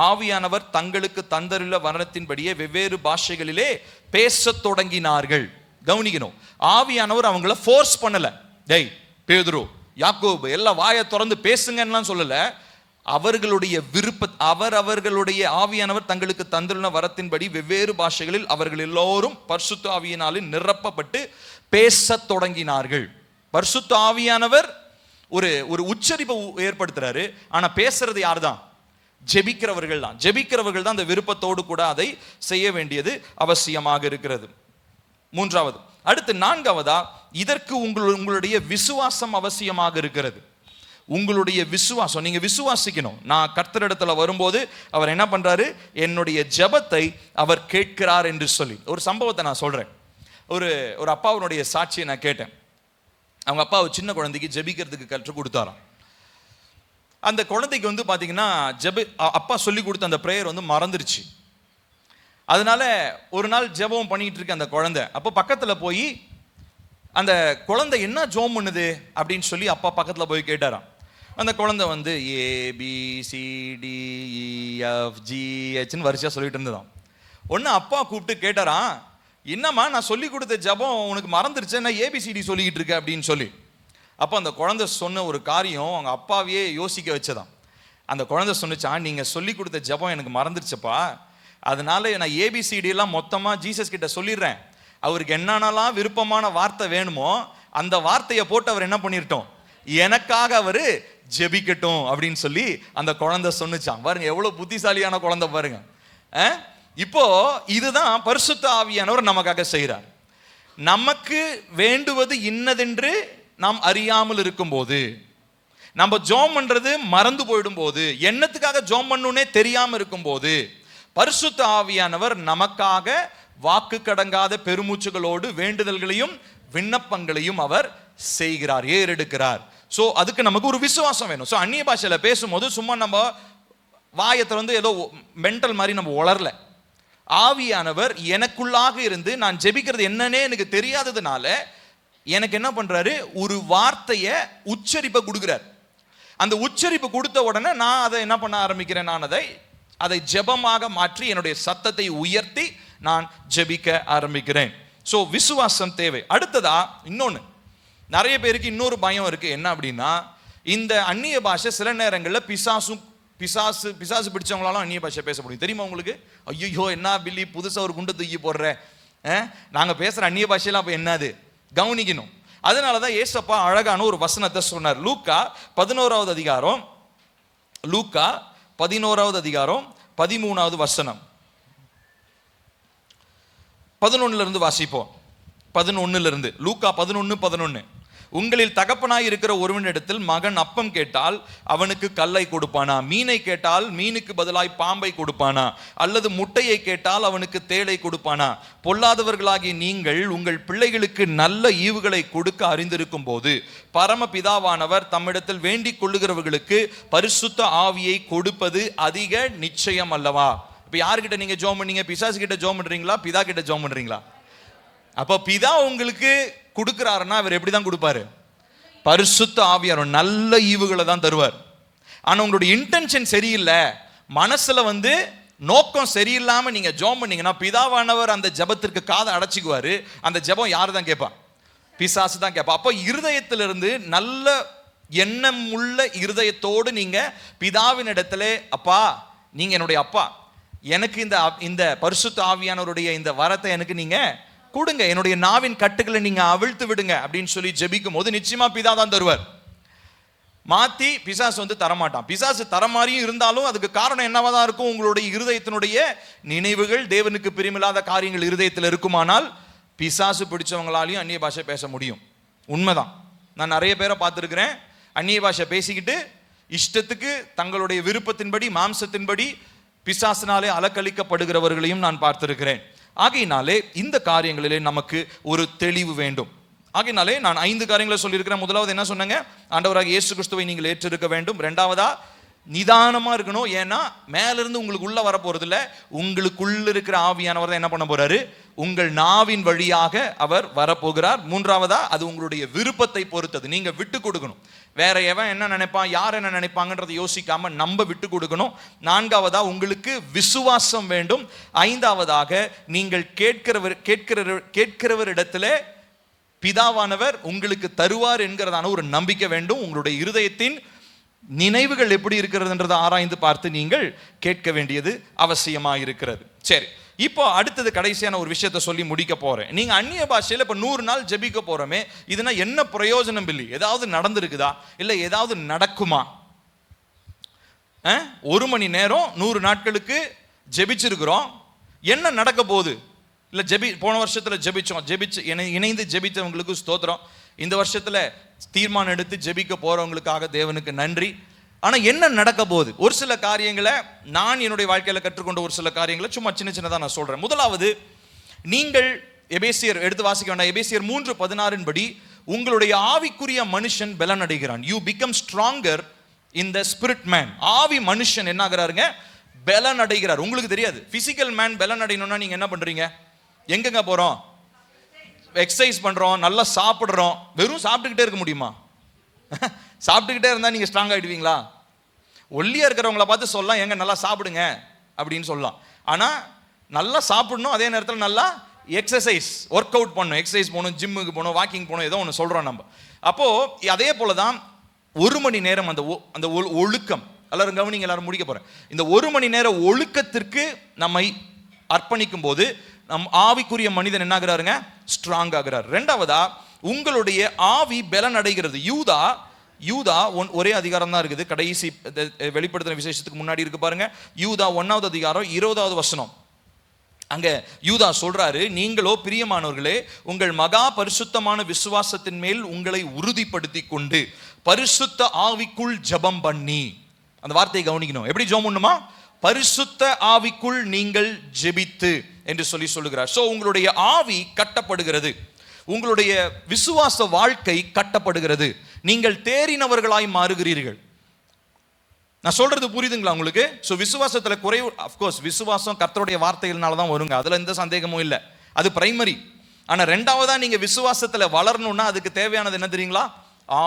ஆவியானவர் தங்களுக்கு தந்தருள்ள வரணத்தின்படியே வெவ்வேறு பாஷைகளிலே பேச தொடங்கினார்கள். கவனிக்கணும், ஆவியானவர் அவங்கள ஃபோர்ஸ் பண்ணல. டேய் பேதுரு, யாக்கோபு எல்லாம் வாயை திறந்து பேசுங்கன்னு சொல்லல. அவர்களுடைய அவர்களுடைய ஆவியானவர் தங்களுக்கு தந்துள்ள வரத்தின்படி வெவ்வேறு பாஷைகளில் அவர்கள் எல்லோரும் பரிசுத்த ஆவியினாலே நிரப்பப்பட்டு பேச தொடங்கினார்கள். பரிசுத்த ஆவியானவர் ஒரு உச்சரிப்பை ஏற்படுத்துறாரு. ஆனா பேசுறது யார் தான்? ஜெபிக்கிறவர்கள் தான். ஜெபிக்கிறவர்கள் தான் அந்த விருப்பத்தோடு கூட அதை செய்ய வேண்டியது அவசியமாக இருக்கிறது. மூன்றாவது. அடுத்து நான்காவதா, இதற்கு உங்களுடைய விசுவாசம் அவசியமாக இருக்கிறது. உங்களுடைய விசுவாசம், நீங்க விசுவாசிக்கணும். நான் கர்த்தரிடத்துல வரும்போது அவர் என்ன பண்றாரு? என்னுடைய ஜெபத்தை அவர் கேட்கிறார் என்று சொல்லி ஒரு சம்பவத்தை நான் சொல்றேன். ஒரு அப்பாவுடைய சாட்சியை நான் கேட்டேன். அவங்க அப்பா ஒரு சின்ன குழந்தைக்கு ஜெபிக்கிறதுக்கு கற்றுக் கொடுத்தாராம். அந்த குழந்தைக்கு பாத்தீங்கன்னா அப்பா சொல்லி கொடுத்த அந்த பிரேயர் மறந்துருச்சு. அதனால ஒரு நாள் ஜெபம் பண்ணிட்டு இருக்க அந்த குழந்தை, அப்போ பக்கத்துல போய் அந்த குழந்தை என்ன ஜெபம் பண்ணுது அப்படின்னு சொல்லி அப்பா பக்கத்துல போய் கேட்டாராம். அந்த குழந்தை ABCDEFGHன்னு வரிசையா சொல்லிட்டு இருந்ததான். ஒன்னு அப்பா கூப்பிட்டு கேட்டாராம், என்னம்மா நான் சொல்லி கொடுத்த ஜெபம் உனக்கு மறந்துருச்சு, என்ன ABCD சொல்லிக்கிட்டு இருக்க அப்படின்னு சொல்லி. அப்போ அந்த குழந்தை சொன்ன ஒரு காரியம் அவங்க அப்பாவையே யோசிக்க வச்சதான். அந்த குழந்தை சொன்னிச்சான், நீங்க சொல்லி கொடுத்த ஜெபம் எனக்கு மறந்துருச்சுப்பா, அதனால நான் ABCD எல்லாம் மொத்தமா ஜீசஸ் கிட்ட சொல்லிடுறேன். அவருக்கு என்னென்னலாம் விருப்பமான வார்த்தை வேணுமோ அந்த வார்த்தையை போட்டு அவர் என்ன பண்ணிருட்டோம், எனக்காக அவரு ஜெபிக்கட்டும் அப்படின்னு சொல்லி அந்த குழந்தை சொன்னிச்சான். பாருங்க எவ்வளவு புத்திசாலியான குழந்தை பாருங்க. இப்போ இதுதான் பரிசுத்த ஆவியானவர் நமக்காக செய்கிறார். நமக்கு வேண்டுவது இன்னதென்று நாம் அறியாமல் இருக்கும் போது, நம்ம ஜோம் பண்றது மறந்து போயிடும் போது, என்னத்துக்காக ஜோம் பண்ணணும்னே தெரியாம இருக்கும் போது, பரிசுத்த ஆவியானவர் நமக்காக வாக்கு கடங்காத பெருமூச்சுகளோடு வேண்டுதல்களையும் விண்ணப்பங்களையும் அவர் செய்கிறார், ஏறெடுக்கிறார். சோ அதுக்கு நமக்கு ஒரு விசுவாசம் வேணும். சோ அந்நிய பாஷையில பேசும்போது சும்மா நம்ம வாயத்தை ஏதோ மென்டல் மாதிரி நம்ம உளரல. ஆவியானவர் எனக்குள்ளாக இருந்து நான் ஜெபிக்கிறது என்னன்னே எனக்கு தெரியாததுனால எனக்கு என்ன பண்றாரு, ஒரு வார்த்தையை உச்சரிப்பை கொடுக்கிறார். அந்த உச்சரிப்பு கொடுத்த உடனே நான் அதை என்ன பண்ண ஆரம்பிக்கிறேன், நான் அதை ஜெபமாக மாற்றி என்னுடைய சத்தத்தை உயர்த்தி நான் ஜெபிக்க ஆரம்பிக்கிறேன். சோ விசுவாசம் தேவை. அடுத்ததா இன்னொன்னு, நிறைய பேருக்கு இன்னொரு பயம் இருக்கு. என்ன அப்படின்னா, இந்த அந்நிய பாஷை சில நேரங்களில் பிசாசு பிடிச்சவங்களாலும் அந்நிய பாஷை பேச முடியும். தெரியுமா உங்களுக்கு? ஐயோ என்ன பில்லி புதுசா ஒரு குண்டை தூக்கி போடுற, நாங்க பேசுற அந்நிய பாஷையெல்லாம் அப்ப என்னது கவனிக்கணும். அதனாலதான் ஏசப்பா அழகான ஒரு வசனத்தை சொன்னார். லூக்கா 11வது அதிகாரம் 13வது வசனம் 11 இருந்து வாசிப்போம். 11 லூக்கா 11:11. உங்களில் தகப்பனாய் இருக்கிற ஒருவனிடத்தில் மகன் அப்பம் கேட்டால் அவனுக்கு கல்லை கொடுப்பானா? மீனை கேட்டால் மீனுக்கு பதிலாய் பாம்பை கொடுப்பானா? அல்லது முட்டையை கேட்டால் அவனுக்கு தேளை கொடுப்பானா? பொல்லாதவர்களாகிய நீங்கள் உங்கள் பிள்ளைகளுக்கு நல்ல ஈவுகளை கொடுக்க அறிந்திருக்கும் போது பரமபிதாவானவர் தம்மிடத்தில் வேண்டிக் கொள்ளுகிறவர்களுக்கு பரிசுத்த ஆவியை கொடுப்பது அதிக நிச்சயம் அல்லவா? இப்ப யாருக்கிட்ட நீங்க ஜெபம் பண்ணீங்க? பிசாசு கிட்ட ஜெபம் பண்றீங்களா? பிதா கிட்ட ஜெபம் பண்றீங்களா? அப்ப பிதா உங்களுக்கு கொடுக்கிறாருன்னா அவர் எப்படிதான் கொடுப்பாரு? பரிசுத்த ஆவியார் நல்ல ஈவுகளை தான் தருவார். ஆனா உங்களுடைய இன்டென்ஷன் சரியில்லை, மனசுல நோக்கம் சரியில்லாம நீங்க ஜெபம் பண்ணீங்கன்னா பிதாவானவர் அந்த ஜெபத்திற்கு காதை அடைச்சிக்குவாரு. அந்த ஜெபம் யாரு தான் கேட்பா? பிசாசு தான் கேட்பா. அப்போ இருதயத்திலிருந்து நல்ல எண்ணம் உள்ள இருதயத்தோடு நீங்க பிதாவின் இடத்துல, அப்பா நீங்க என்னுடைய அப்பா, எனக்கு இந்த பரிசுத்த ஆவியானவருடைய இந்த வரத்தை எனக்கு நீங்க கொடுங்க, என்னுடைய நாவின் கட்டுகளை நீங்க அவிழ்த்து விடுங்க அப்படின்னு சொல்லி ஜெபிக்கும் போது நிச்சயமா பிதா தான் தருவார். மாத்தி பிசாசு தரமாட்டான். பிசாசு தரமாரியும் இருந்தாலும் அதுக்கு காரணம் என்னவா தான் இருக்கும்? உங்களுடைய இருதயத்தினுடைய நினைவுகள், தேவனுக்கு பிரியமில்லாத காரியங்கள் இருதயத்தில் இருக்குமானால் பிசாசு பிடிச்சவங்களாலையும் அந்நிய பாஷை பேச முடியும். உண்மைதான். நான் நிறைய பேரை பார்த்துருக்கிறேன், அந்நிய பாஷை பேசிக்கிட்டு இஷ்டத்துக்கு தங்களுடைய விருப்பத்தின்படி மாம்சத்தின்படி பிசாசினாலே அலக்களிக்கப்படுகிறவர்களையும் நான் பார்த்திருக்கிறேன். ஆகையினாலே இந்த காரியங்களிலே நமக்கு ஒரு தெளிவு வேண்டும். ஆகையினாலே நான் 5 காரியங்களை சொல்லியிருக்கிறேன். முதலாவது என்ன சொன்னாங்க? ஆண்டவராக இயேசு கிறிஸ்துவை நீங்கள் ஏற்றிருக்க வேண்டும். ரெண்டாவதா நிதானமா இருக்கணும். ஏன்னா மேலிருந்து உங்களுக்கு உள்ள வர போறது இல்ல, உங்களுக்குள்ள இருக்கிற ஆவியானவர் தான் என்ன பண்ண போறாரு? உங்கள் நாவின் வழியாக அவர் வரப்போகிறார். மூன்றாவதா அது உங்களுடைய விருப்பத்தை பொறுத்தது, நீங்க விட்டு கொடுக்கணும். வேற எவன் என்ன நினைப்பான், யார் என்ன நினைப்பாங்கன்றதை யோசிக்காம நம்ம விட்டு கொடுக்கணும். நான்காவதா உங்களுக்கு விசுவாசம் வேண்டும். ஐந்தாவதாக நீங்கள் கேட்கிறவரிடத்துல பிதாவானவர் உங்களுக்கு தருவார் என்கிறதான ஒரு நம்பிக்கை வேண்டும். உங்களுடைய இருதயத்தின் நினைவுகள் எப்படி இருக்கிறதுன்றதை ஆராய்ந்து பார்த்து நீங்கள் கேட்க வேண்டியது அவசியமாக இருக்கிறது. சரி, இப்போ அடுத்தது கடைசியான ஒரு விஷயத்தை சொல்லி முடிக்க போறேன். நீங்க அந்நிய பாஷையில இப்ப 100 நாள் ஜெபிக்க போறோமே, இதுனா என்ன பிரயோஜனம்? இல்லை, ஏதாவது நடந்திருக்குதா? இல்லை ஏதாவது நடக்குமா? 1 மணி நேரம் 100 நாட்களுக்கு ஜெபிச்சிருக்கிறோம், என்ன நடக்க போகுது? இல்லை போன வருஷத்துல ஜெபிச்சு இணைந்து ஜெபிச்சவங்களுக்கு ஸ்தோத்திரம். இந்த வருஷத்துல தீர்மானம் எடுத்து ஜெபிக்க போறவங்களுக்காக தேவனுக்கு நன்றி. ஆனா என்ன நடக்க போகுது? ஒரு சில காரியங்களை நான் என்னுடைய வாழ்க்கையில கற்றுக்கொண்ட ஒரு சில காரியங்களை சும்மா சின்னதா நான் சொல்றேன். முதலாவது, நீங்கள் எபேசியர் எடுத்து வாசிக்க வேண்டாம், எபேசியர் 3:16 படி உங்களுடைய ஆவிக்குரிய மனுஷன் பலன் அடைகிறான். You become stronger in the spirit man. ஆவி மனுஷன் என்ன ஆகிறாருங்க? பலன் அடைகிறார். உங்களுக்கு தெரியாது, பிசிக்கல் மேன் பலன் அடையணும்னா நீங்க என்ன பண்றீங்க? எங்கங்க போறோம்? எக்ஸசைஸ் பண்றோம், நல்லா சாப்பிடுறோம். வெறும் சாப்பிட்டுக்கிட்டே இருக்க முடியுமா? சாப்பிட்டுக்கிட்டே இருந்தா நீங்க ஸ்ட்ராங் ஆயிடுவீங்களா? ஒல்லியா இருக்கிறவங்கள பார்த்து சொல்லலாம், எங்க நல்லா சாப்பிடுங்க அப்படின்னு சொல்லலாம். ஆனா நல்லா சாப்பிடணும், அதே நேரத்தில் நல்லா எக்ஸசைஸ் ஒர்க் அவுட் பண்ணணும். எக்ஸசைஸ் போகணும், ஜிம்முக்கு போகணும், வாக்கிங் போகணும், ஏதோ ஒன்று சொல்றோம் நம்ம. அப்போ அதே போலதான் 1 மணி நேரம் அந்த ஒழுக்கம், எல்லாரும் கவனிங்க, எல்லாரும் முடிக்க போறேன். இந்த 1 மணி நேர ஒழுக்கத்திற்கு நம்மை அர்ப்பணிக்கும் போது நம் ஆவிக்குரிய மனிதன் என்ன ஆகிறாருங்க? ஸ்ட்ராங் ஆகிறார். ரெண்டாவதா, உங்களுடைய ஆவி பலன் அடைகிறது. யூதா ஒரே அதிகாரம் தான் இருக்குது, கடைசி வெளிப்படுத்தின விசேஷத்துக்கு முன்னாடி இருக்கு பாருங்க. யூதா 1வது அதிகாரம் 20வது வசனம். அங்க யூதா சொல்றாரு, நீங்களோ பிரியமானவர்களே உங்கள் மகா பரிசுத்தமான விசுவாசத்தின் மேல் உங்களை உறுதிப்படுத்தி கொண்டு பரிசுத்த ஆவிக்குள் ஜெபம் பண்ணி. அந்த வார்த்தையை கவனிக்கணும். எப்படி ஜெபம் பண்ணுமா? பரிசுத்த ஆவிக்குள் நீங்கள் ஜெபித்து என்று சொல்லுகிறார். சோ உங்களுடைய ஆவி கட்டப்படுகிறது, உங்களுடைய விசுவாச வாழ்க்கை கட்டப்படுகிறது, நீங்கள் தேறினவர்களாய் மாறுகிறீர்கள். நான் சொல்றது புரியுதுங்களா உங்களுக்கு? சோ விசுவாசத்துல குறைவு, அஃப்கோர்ஸ் விசுவாசம் கர்த்தருடைய வார்த்தைகள்னால தான் வருங்க, அதுல எந்த சந்தேகமும் இல்லை, அது பிரைமரி. ஆனா ரெண்டாவதா நீங்க விசுவாசத்துல வளரணும்னா அதுக்கு தேவையானது என்ன தெரியுங்களா?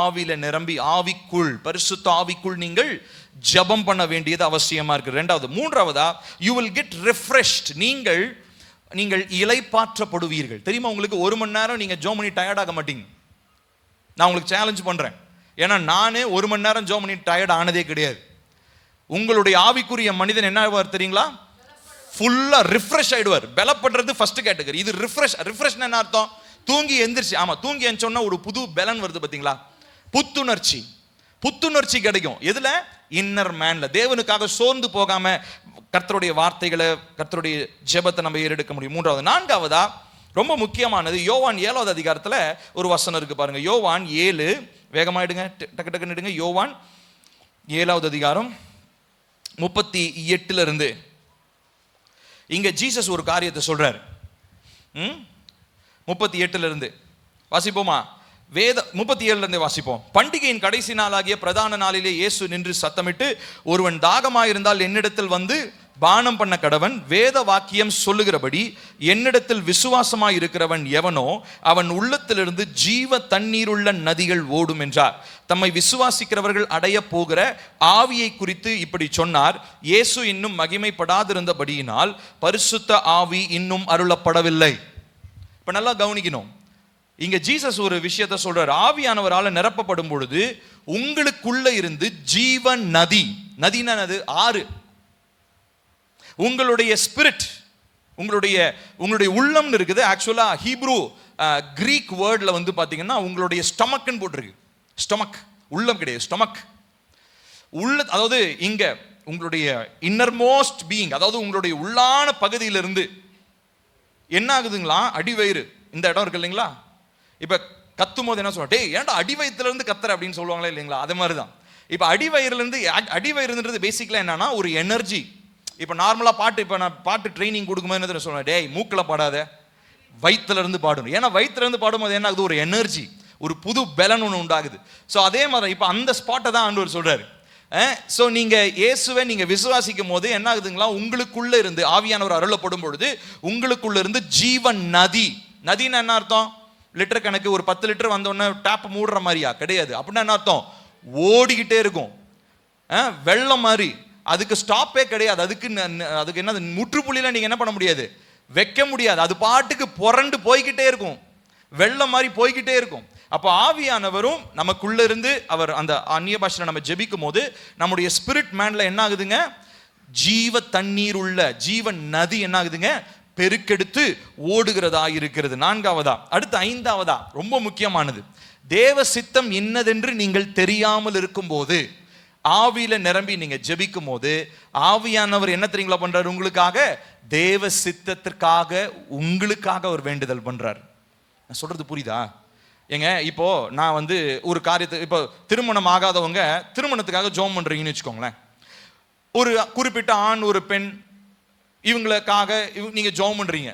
ஆவில நிரம்பி ஆவிக்குள், பரிசுத்த ஆவிக்குள் நீங்கள் ஜெபம் பண்ண வேண்டியது அவசியமா இருக்கு. ரெண்டாவது. மூன்றாவதா, யூ வில் கெட் ரிஃப்ரெஷ்ட். நீங்கள் இளைப்பாற்றப்படுவீர்கள். தெரியுமா உங்களுக்கு? 1 மணி நேரம் நீங்க ஜெபம் பண்ணி டயர்ட் ஆக மாட்டீங்க. நான் உங்களுக்கு சேலஞ்ச் பண்றேன். ஏன்னா நானே 1 மணி நேரம் ஜெபம் பண்ணி டயர்ட் ஆனதே கிடையாது. உங்களுடைய ஆவிக்குரிய மனிதன் என்ன ஆவார் தெரியுங்களா? ஃபுல்லா ரிஃப்ரெஷ் ஆயிடுவார். பலப்படுறது ஃபர்ஸ்ட் கேட்டகரி. இது ரிஃப்ரெஷ்னா என்ன அர்த்தம்? தூங்கி எந்திரிச்சு, ஆமா தூங்கி எந்திரிச்சோன்னா ஒரு புது பலன் வருது பாத்தீங்களா? புத்துணர்ச்சி கிடைக்கும். எதுல? இன்னர் மேன்ல. தேவனுக்காக சோர்ந்து போகாம கர்த்தருடைய வார்த்தைகளை, கர்த்தருடைய ஜெபத்தை நம்ம ஏறெடுக்க முடியும். மூன்றாவது. நான்காவதா, ரொம்ப முக்கியமானது. யோவான் 7வது அதிகாரத்தில் ஒரு வசனம் இருக்கு பாருங்க. யோவான் 7, வேகமாயிடுங்க, டக்கு டக்குன்னு இடுங்க. யோவான் 7வது அதிகாரம் 38 இருந்து இங்க ஜீசஸ் ஒரு காரியத்தை சொல்றாரு. 38 இருந்து வாசிப்போமா? 37 இருந்து வாசிப்போம். பண்டிகையின் கடைசி நாளாகிய பிரதான நாளிலே இயேசு நின்று சத்தமிட்டு, ஒருவன் தாகமாயிருந்தால் என்னிடத்தில் வந்து பானம் பண்ண கடவன். வேத வாக்கியம் சொல்லுகிறபடி என்னிடத்தில் விசுவாசமாய் இருக்கிறவன் எவனோ அவன் உள்ளத்திலிருந்து ஜீவ தண்ணீருள்ள நதிகள் ஓடும் என்றார். தம்மை விசுவாசிக்கிறவர்கள் அடைய போகிற ஆவியை குறித்து இப்படி சொன்னார். இயேசு இன்னும் மகிமைப்படாதிருந்தபடியினால் பரிசுத்த ஆவி இன்னும் அருளப்படவில்லை. இப்ப நல்லா கவனிக்கணும். இங்க ஜீசஸ் ஒரு விஷயத்தை சொல்றார். ஆவியானவரால் நிரப்பப்படும் பொழுது உங்களுக்குள்ள இருந்து ஜீவன் நதி, நதினா அது ஆறு, உங்களுடைய ஸ்பிரிட், உங்களுடைய உள்ளம் இருக்குது. ஆக்சுவலா ஹீப்ரூ கிரீக் வேர்ட்ல வந்து பாத்தீங்கன்னா உங்களுடைய ஸ்டமக்னு போட்டிருக்கு. ஸ்டமக், உள்ளம் கிடையாது, ஸ்டமக் உள்ள. அதாவது இங்க உங்களுடைய இன்னர்மோஸ்ட் பீயிங், அதாவது உங்களுடைய உள்ளான பகுதியிலிருந்து என்ன ஆகுதுங்களா, அடிவயிறு இந்த இடம் இருக்கு இல்லைங்களா. இப்ப கத்தும் போது என்ன சொல்லுவாங்க, டேய் ஏன்டா அடிவயிற்றுல இருந்து கத்துற அப்படின்னு சொல்லுவாங்களே இல்லைங்களா. அது மாதிரி தான் இப்ப அடிவயிறுன்றது பேசிக்கலா என்னன்னா ஒரு எனர்ஜி. இப்ப நார்மலா நான் பாட்டு ட்ரைனிங் கொடுக்கும்போது என்ன சொல்லுவேன், டேய் மூக்கில் பாடாத, வயிற்றுல இருந்து பாடணும். ஏன்னா வயிற்றுல இருந்து பாடும்போது என்ன ஆகுது, ஒரு எனர்ஜி, ஒரு புது பலன் ஒன்று உண்டாகுது. ஸோ அதே மாதிரி இப்போ அந்த ஸ்பாட்டை தான் ஆண்டவர் சொல்றாரு. ஸோ நீங்க இயேசுவை நீங்க விசுவாசிக்கும் போது என்ன ஆகுதுங்களா, உங்களுக்குள்ள இருந்து ஆவியானவர் அருளப்படும் பொழுது உங்களுக்குள்ள இருந்து ஜீவன் நதி. நதின்னு என்ன அர்த்தம்? லிட்டர் கணக்கு, ஒரு 10 லிட்டர் வந்தோடனே டேப் மூடுற மாதிரியா? கிடையாது. அப்படின்னா என்ன அர்த்தம்? ஓடிக்கிட்டே இருக்கும், வெள்ளம் மாதிரி. அதுக்கு ஸ்டாப்பே கிடையாது. அதுக்கு என்ன முற்றுப்புள்ளியில நீங்க என்ன பண்ண முடியாது, வைக்க முடியாது. அது பாட்டுக்கு புரண்டு போய்கிட்டே இருக்கும், வெள்ளம் மாதிரி போய்கிட்டே இருக்கும். அப்போ ஆவியானவரும் நமக்குள்ள இருந்து அவர் அந்த அந்நிய பாஷையில நம்ம ஜெபிக்கும் போது நம்முடைய ஸ்பிரிட் மேன்ல என்ன ஆகுதுங்க, ஜீவ தண்ணீர் உள்ள ஜீவன் நதி என்ன ஆகுதுங்க, பெருக்கெடுத்து ஓடுகிறதா இருக்கிறது. 4வதா, அடுத்து 5வதா, ரொம்ப முக்கியமானது. தேவ சித்தம் என்னதென்று நீங்கள் தெரியாமல் இருக்கும் போது ஆவியில நிரம்பி நீங்க ஜெபிக்கும் போது ஆவியானவர் என்ன தெரியுங்களா பண்றாரு, உங்களுக்காக தேவ சித்தத்திற்காக உங்களுக்காக ஒரு வேண்டுதல் பண்றார். நான் சொல்றது புரியுதா? ஏங்க இப்போ நான் வந்து ஒரு காரியத்தை, இப்போ திருமணம் ஆகாதவங்க திருமணத்துக்காக ஜெபம் பண்றீங்கன்னு வச்சுக்கோங்களேன். ஒரு குறிப்பிட்ட ஆண் ஒரு பெண் இவங்களுக்காக நீங்க ஜெபம் பண்றீங்க.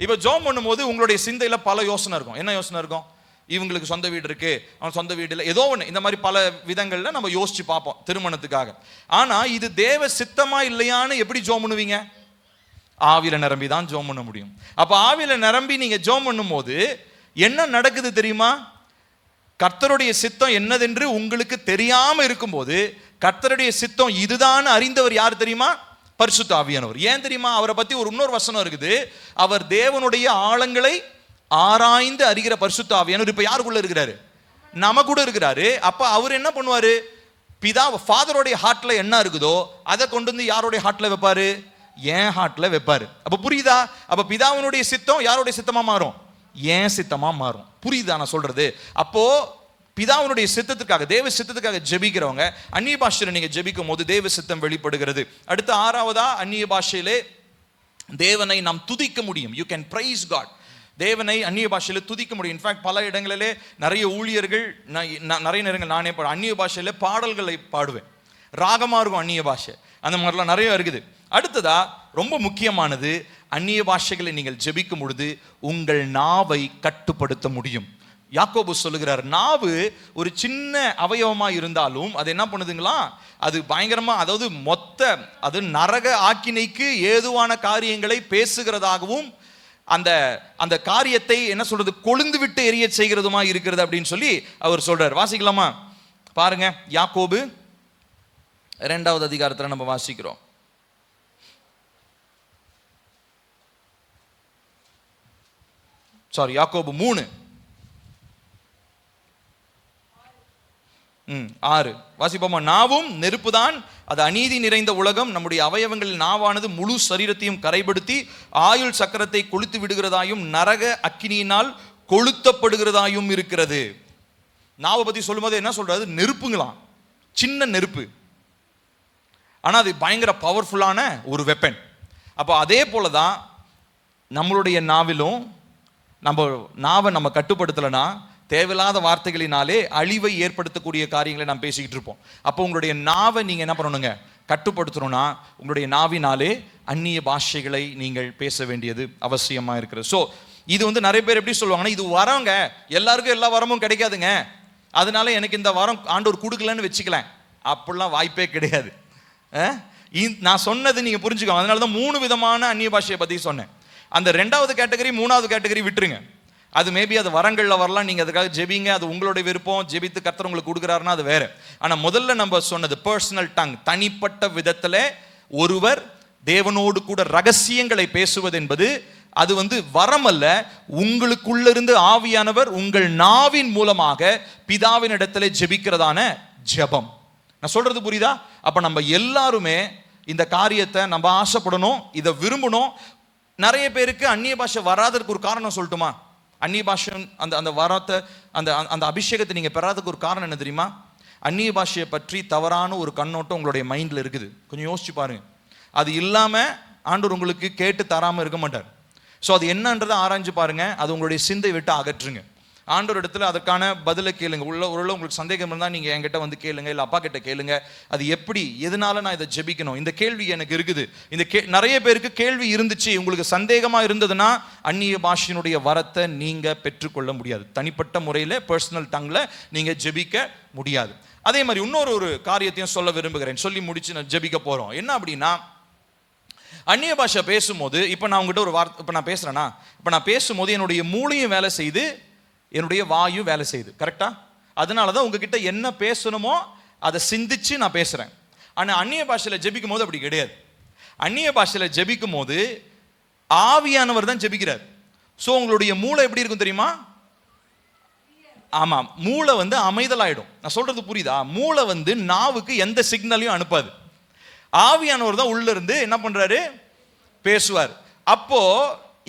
இப்போ ஜெபம் பண்ணும்போது உங்களுடைய சிந்தையில பல யோசனை இருக்கும். என்ன யோசனை இருக்கும்? இவங்களுக்கு சொந்த வீடு இருக்கு, அவன் சொந்த வீடு இல்லை, ஏதோ ஒன்று. இந்த மாதிரி பல விதங்கள்ல நம்ம யோசிச்சு பார்ப்போம் திருமணத்துக்காக. ஆனா இது தேவ சித்தமா இல்லையான்னு எப்படி ஜெபம் பண்ணுவீங்க? ஆவியில நிரம்பி தான் ஜெபம் பண்ண முடியும். அப்ப ஆவியில நிரம்பி நீங்க ஜெபம் பண்ணும் போது என்ன நடக்குது தெரியுமா? கர்த்தருடைய சித்தம் என்னதென்று உங்களுக்கு தெரியாம இருக்கும்போது கர்த்தருடைய சித்தம் இதுதான் அறிந்தவர் யார் தெரியுமா? பரிசுத்த ஆவியானவர். ஏன் தெரியுமா? அவரை பத்தி ஒரு இன்னொரு வசனம் இருக்குது. அவர் தேவனுடைய ஆழங்களை ஆராய்ந்து அறிகிற பரிசுத்த ஆவியானவர் இப்ப யாருக்குள்ள இருக்கிறாரு? நம்ம கூட இருக்கிறாரு. அப்ப அவர் என்ன பண்ணுவாரு? ஃபாதருடைய ஹார்ட்ல என்ன இருக்குதோ அதை கொண்டு வந்து யாருடைய ஹார்ட்ல வைப்பாரு? என் ஹார்ட்ல வைப்பாரு. அப்ப புரியுதா? அப்ப பிதாவினுடைய சித்தம் யாருடைய சித்தமா மாறும்? ஏன் சித்தமா மாறும். புரியுதா நான் சொல்றது? அப்போ பிதாவினுடைய சித்தத்துக்காக, தேவ சித்தத்துக்காக ஜெபிக்கிறவங்க அந்நிய பாஷையில நீங்க ஜெபிக்கும் போது தேவ சித்தம் வெளிப்படுகிறது. அடுத்து 6வதா, அந்நிய பாஷையிலே தேவனை நாம் துதிக்க முடியும். You can praise God. தேவனை அந்நிய பாஷையில துதிக்க முடியும். இன்ஃபேக்ட் பல இடங்களிலே நிறைய ஊழியர்கள், நிறைய நேரங்கள் நானே அந்நிய பாஷையில பாடல்களை பாடுவேன். ராகமா இருக்கும் அந்நிய பாஷை, அந்த மாதிரிலாம் நிறைய இருக்குது. அடுத்ததா ரொம்ப முக்கியமானது, அந்நிய பாஷைகளை நீங்கள் ஜெபிக்கும் பொழுது உங்கள் நாவை கட்டுப்படுத்த முடியும். யாக்கோபு சொல்லுகிறார், நாவு ஒரு சின்ன அவயவமா இருந்தாலும் அது என்ன பண்ணுதுங்களா, அது பயங்கரமா, அதாவது அது நரக ஆக்கினைக்கு ஏதுவான காரியங்களை பேசுகிறதாகவும் அந்த அந்த காரியத்தை என்ன சொல்றது, கொழுந்து விட்டு எரிய செய்கிறதுமா இருக்கிறது அப்படின்னு சொல்லி அவர் சொல்றார். வாசிக்கலாமா? பாருங்க, யாக்கோபு 2வது அதிகாரத்தில் நம்ம வாசிக்கிறோம். யாக்கோபு 3:6 வாசிப்போமா? நாவும் நெருப்புதான், அது அநீதி நிறைந்த உலகம். நம்முடைய அவயவங்களில் நாவானது முழு சரீரத்தையும் கரைப்படுத்தி ஆயுள் சக்கரத்தை கொளுத்து விடுகிறதாயும் நரக அக்கினியினால் கொளுத்தப்படுகிறதாயும் இருக்கிறது. நாவை பத்தி சொல்லும்போது என்ன சொல்றாரு? நெருப்புங்களாம், சின்ன நெருப்பு, ஆனா அது பயங்கர பவர்ஃபுல்லான ஒரு வெப்பன். அப்போ அதே போலதான் நம்மளுடைய நாவிலும் நாவை நம்ம கட்டுப்படுத்தலைன்னா தேவையில்லாத வார்த்தைகளினாலே அழிவை ஏற்படுத்தக்கூடிய காரியங்களை நாம் பேசிக்கிட்டு இருப்போம். அப்போ உங்களுடைய நாவை நீங்கள் என்ன பண்ணணுங்க, கட்டுப்படுத்தணும்னா உங்களுடைய நாவினாலே அந்நிய பாஷைகளை நீங்கள் பேச வேண்டியது அவசியமாக இருக்கிறது. ஸோ இது நிறைய பேர் எப்படி சொல்லுவாங்கன்னா, இது வரங்க, எல்லாருக்கும் எல்லா வரமும் கிடைக்காதுங்க, அதனால எனக்கு இந்த வரம் ஆண்டவர் கொடுக்கலன்னு வச்சுக்கலாம். அப்படிலாம் வாய்ப்பே கிடையாது. நான் சொன்னது நீங்கள் புரிஞ்சுக்கோங்க. அதனால தான் 3 விதமான அந்நிய பாஷையை பற்றி சொன்னேன். அந்த 2வது கேட்டகரி 3வது கேட்டகரி விட்டுருங்க. அது மேபி அது வரங்களில் வரலாம், நீங்கள் அதுக்காக ஜெபிங்க, அது உங்களுடைய விருப்பம். ஜெபித்து கர்த்தர் உங்களுக்கு கொடுக்குறாருன்னா அது வேற. ஆனால் முதல்ல நம்ம சொன்னது பர்சனல் டங், தனிப்பட்ட விதத்தில் ஒருவர் தேவனோடு கூட ரகசியங்களை பேசுவது என்பது அது வரம் அல்ல, உங்களுக்குள்ள இருந்து ஆவியானவர் உங்கள் நாவின் மூலமாக பிதாவின் இடத்துல ஜெபிக்கிறதான ஜெபம். நான் சொல்றது புரியுதா? அப்ப நம்ம எல்லாருமே இந்த காரியத்தை நம்ம ஆசைப்படணும், இதை விரும்பணும். நிறைய பேருக்கு அந்நிய பாஷை வராததுக்கு ஒரு காரணம் சொல்லட்டுமா? அந்நிய பாஷை அந்த வரத்தை அந்த அபிஷேகத்தை நீங்க பெறாததுக்கு ஒரு காரணம் என்ன தெரியுமா? அந்நிய பாஷையை பற்றி தவறான ஒரு கண்ணோட்டம் உங்களுடைய மைண்ட்ல இருக்குது. கொஞ்சம் யோசிச்சு பாருங்க. அது இல்லாம ஆண்டவர் உங்களுக்கு கேட்டு தராம இருக்க மாட்டார். ஸோ அது என்னன்றதை ஆராய்ஞ்சு பாருங்க. அது உங்களுடைய சிந்தை விட்டு அகற்றுங்க. ஆண்டவர் இடத்துல அதற்கான பதிலை கேளுங்க. ஒருவேளை உங்களுக்கு சந்தேகம் இருந்தால் நீங்கள் என்கிட்ட கேளுங்க, இல்லை அப்பா கிட்ட கேளுங்க. அது எப்படி, எதனால நான் இதை ஜெபிக்கணும், இந்த கேள்வி எனக்கு இருக்குது. நிறைய பேருக்கு கேள்வி இருந்துச்சு. உங்களுக்கு சந்தேகமாக இருந்ததுன்னா அந்நிய பாஷையினுடைய வரத்தை நீங்கள் பெற்றுக்கொள்ள முடியாது. தனிப்பட்ட முறையில் பர்சனல் டங்கில் நீங்கள் ஜெபிக்க முடியாது. அதே மாதிரி இன்னொரு காரியத்தையும் சொல்ல விரும்புகிறேன், சொல்லி முடிச்சு நான் ஜெபிக்க போகிறோம். என்ன அப்படின்னா, அந்நிய பாஷை பேசும்போது இப்போ நான் உங்ககிட்ட ஒரு வார்த்தை இப்போ நான் பேசுகிறேன்னா, இப்போ நான் பேசும்போது என்னுடைய மூளையும் வேலை செய்து, என்னுடைய வாயும் வேலை செய்யுது. கரெக்டா? அதனால தான் உங்ககிட்ட என்ன பேசணுமோ அதை சிந்திச்சு நான் பேசுகிறேன். ஆனால் அந்நிய பாஷையில் ஜெபிக்கும் போது அப்படி கிடையாது. அந்நிய பாஷையில் ஜெபிக்கும் போது ஆவியானவர் தான் ஜெபிக்கிறார். ஸோ உங்களுடைய மூளை எப்படி இருக்கும் தெரியுமா? ஆமாம், மூளை அமைதலாயிடும். நான் சொல்றது புரியுதா? மூளை நாவுக்கு எந்த சிக்னலையும் அனுப்பாது. ஆவியானவர் தான் உள்ள இருந்து என்ன பண்றாரு, பேசுவார். அப்போ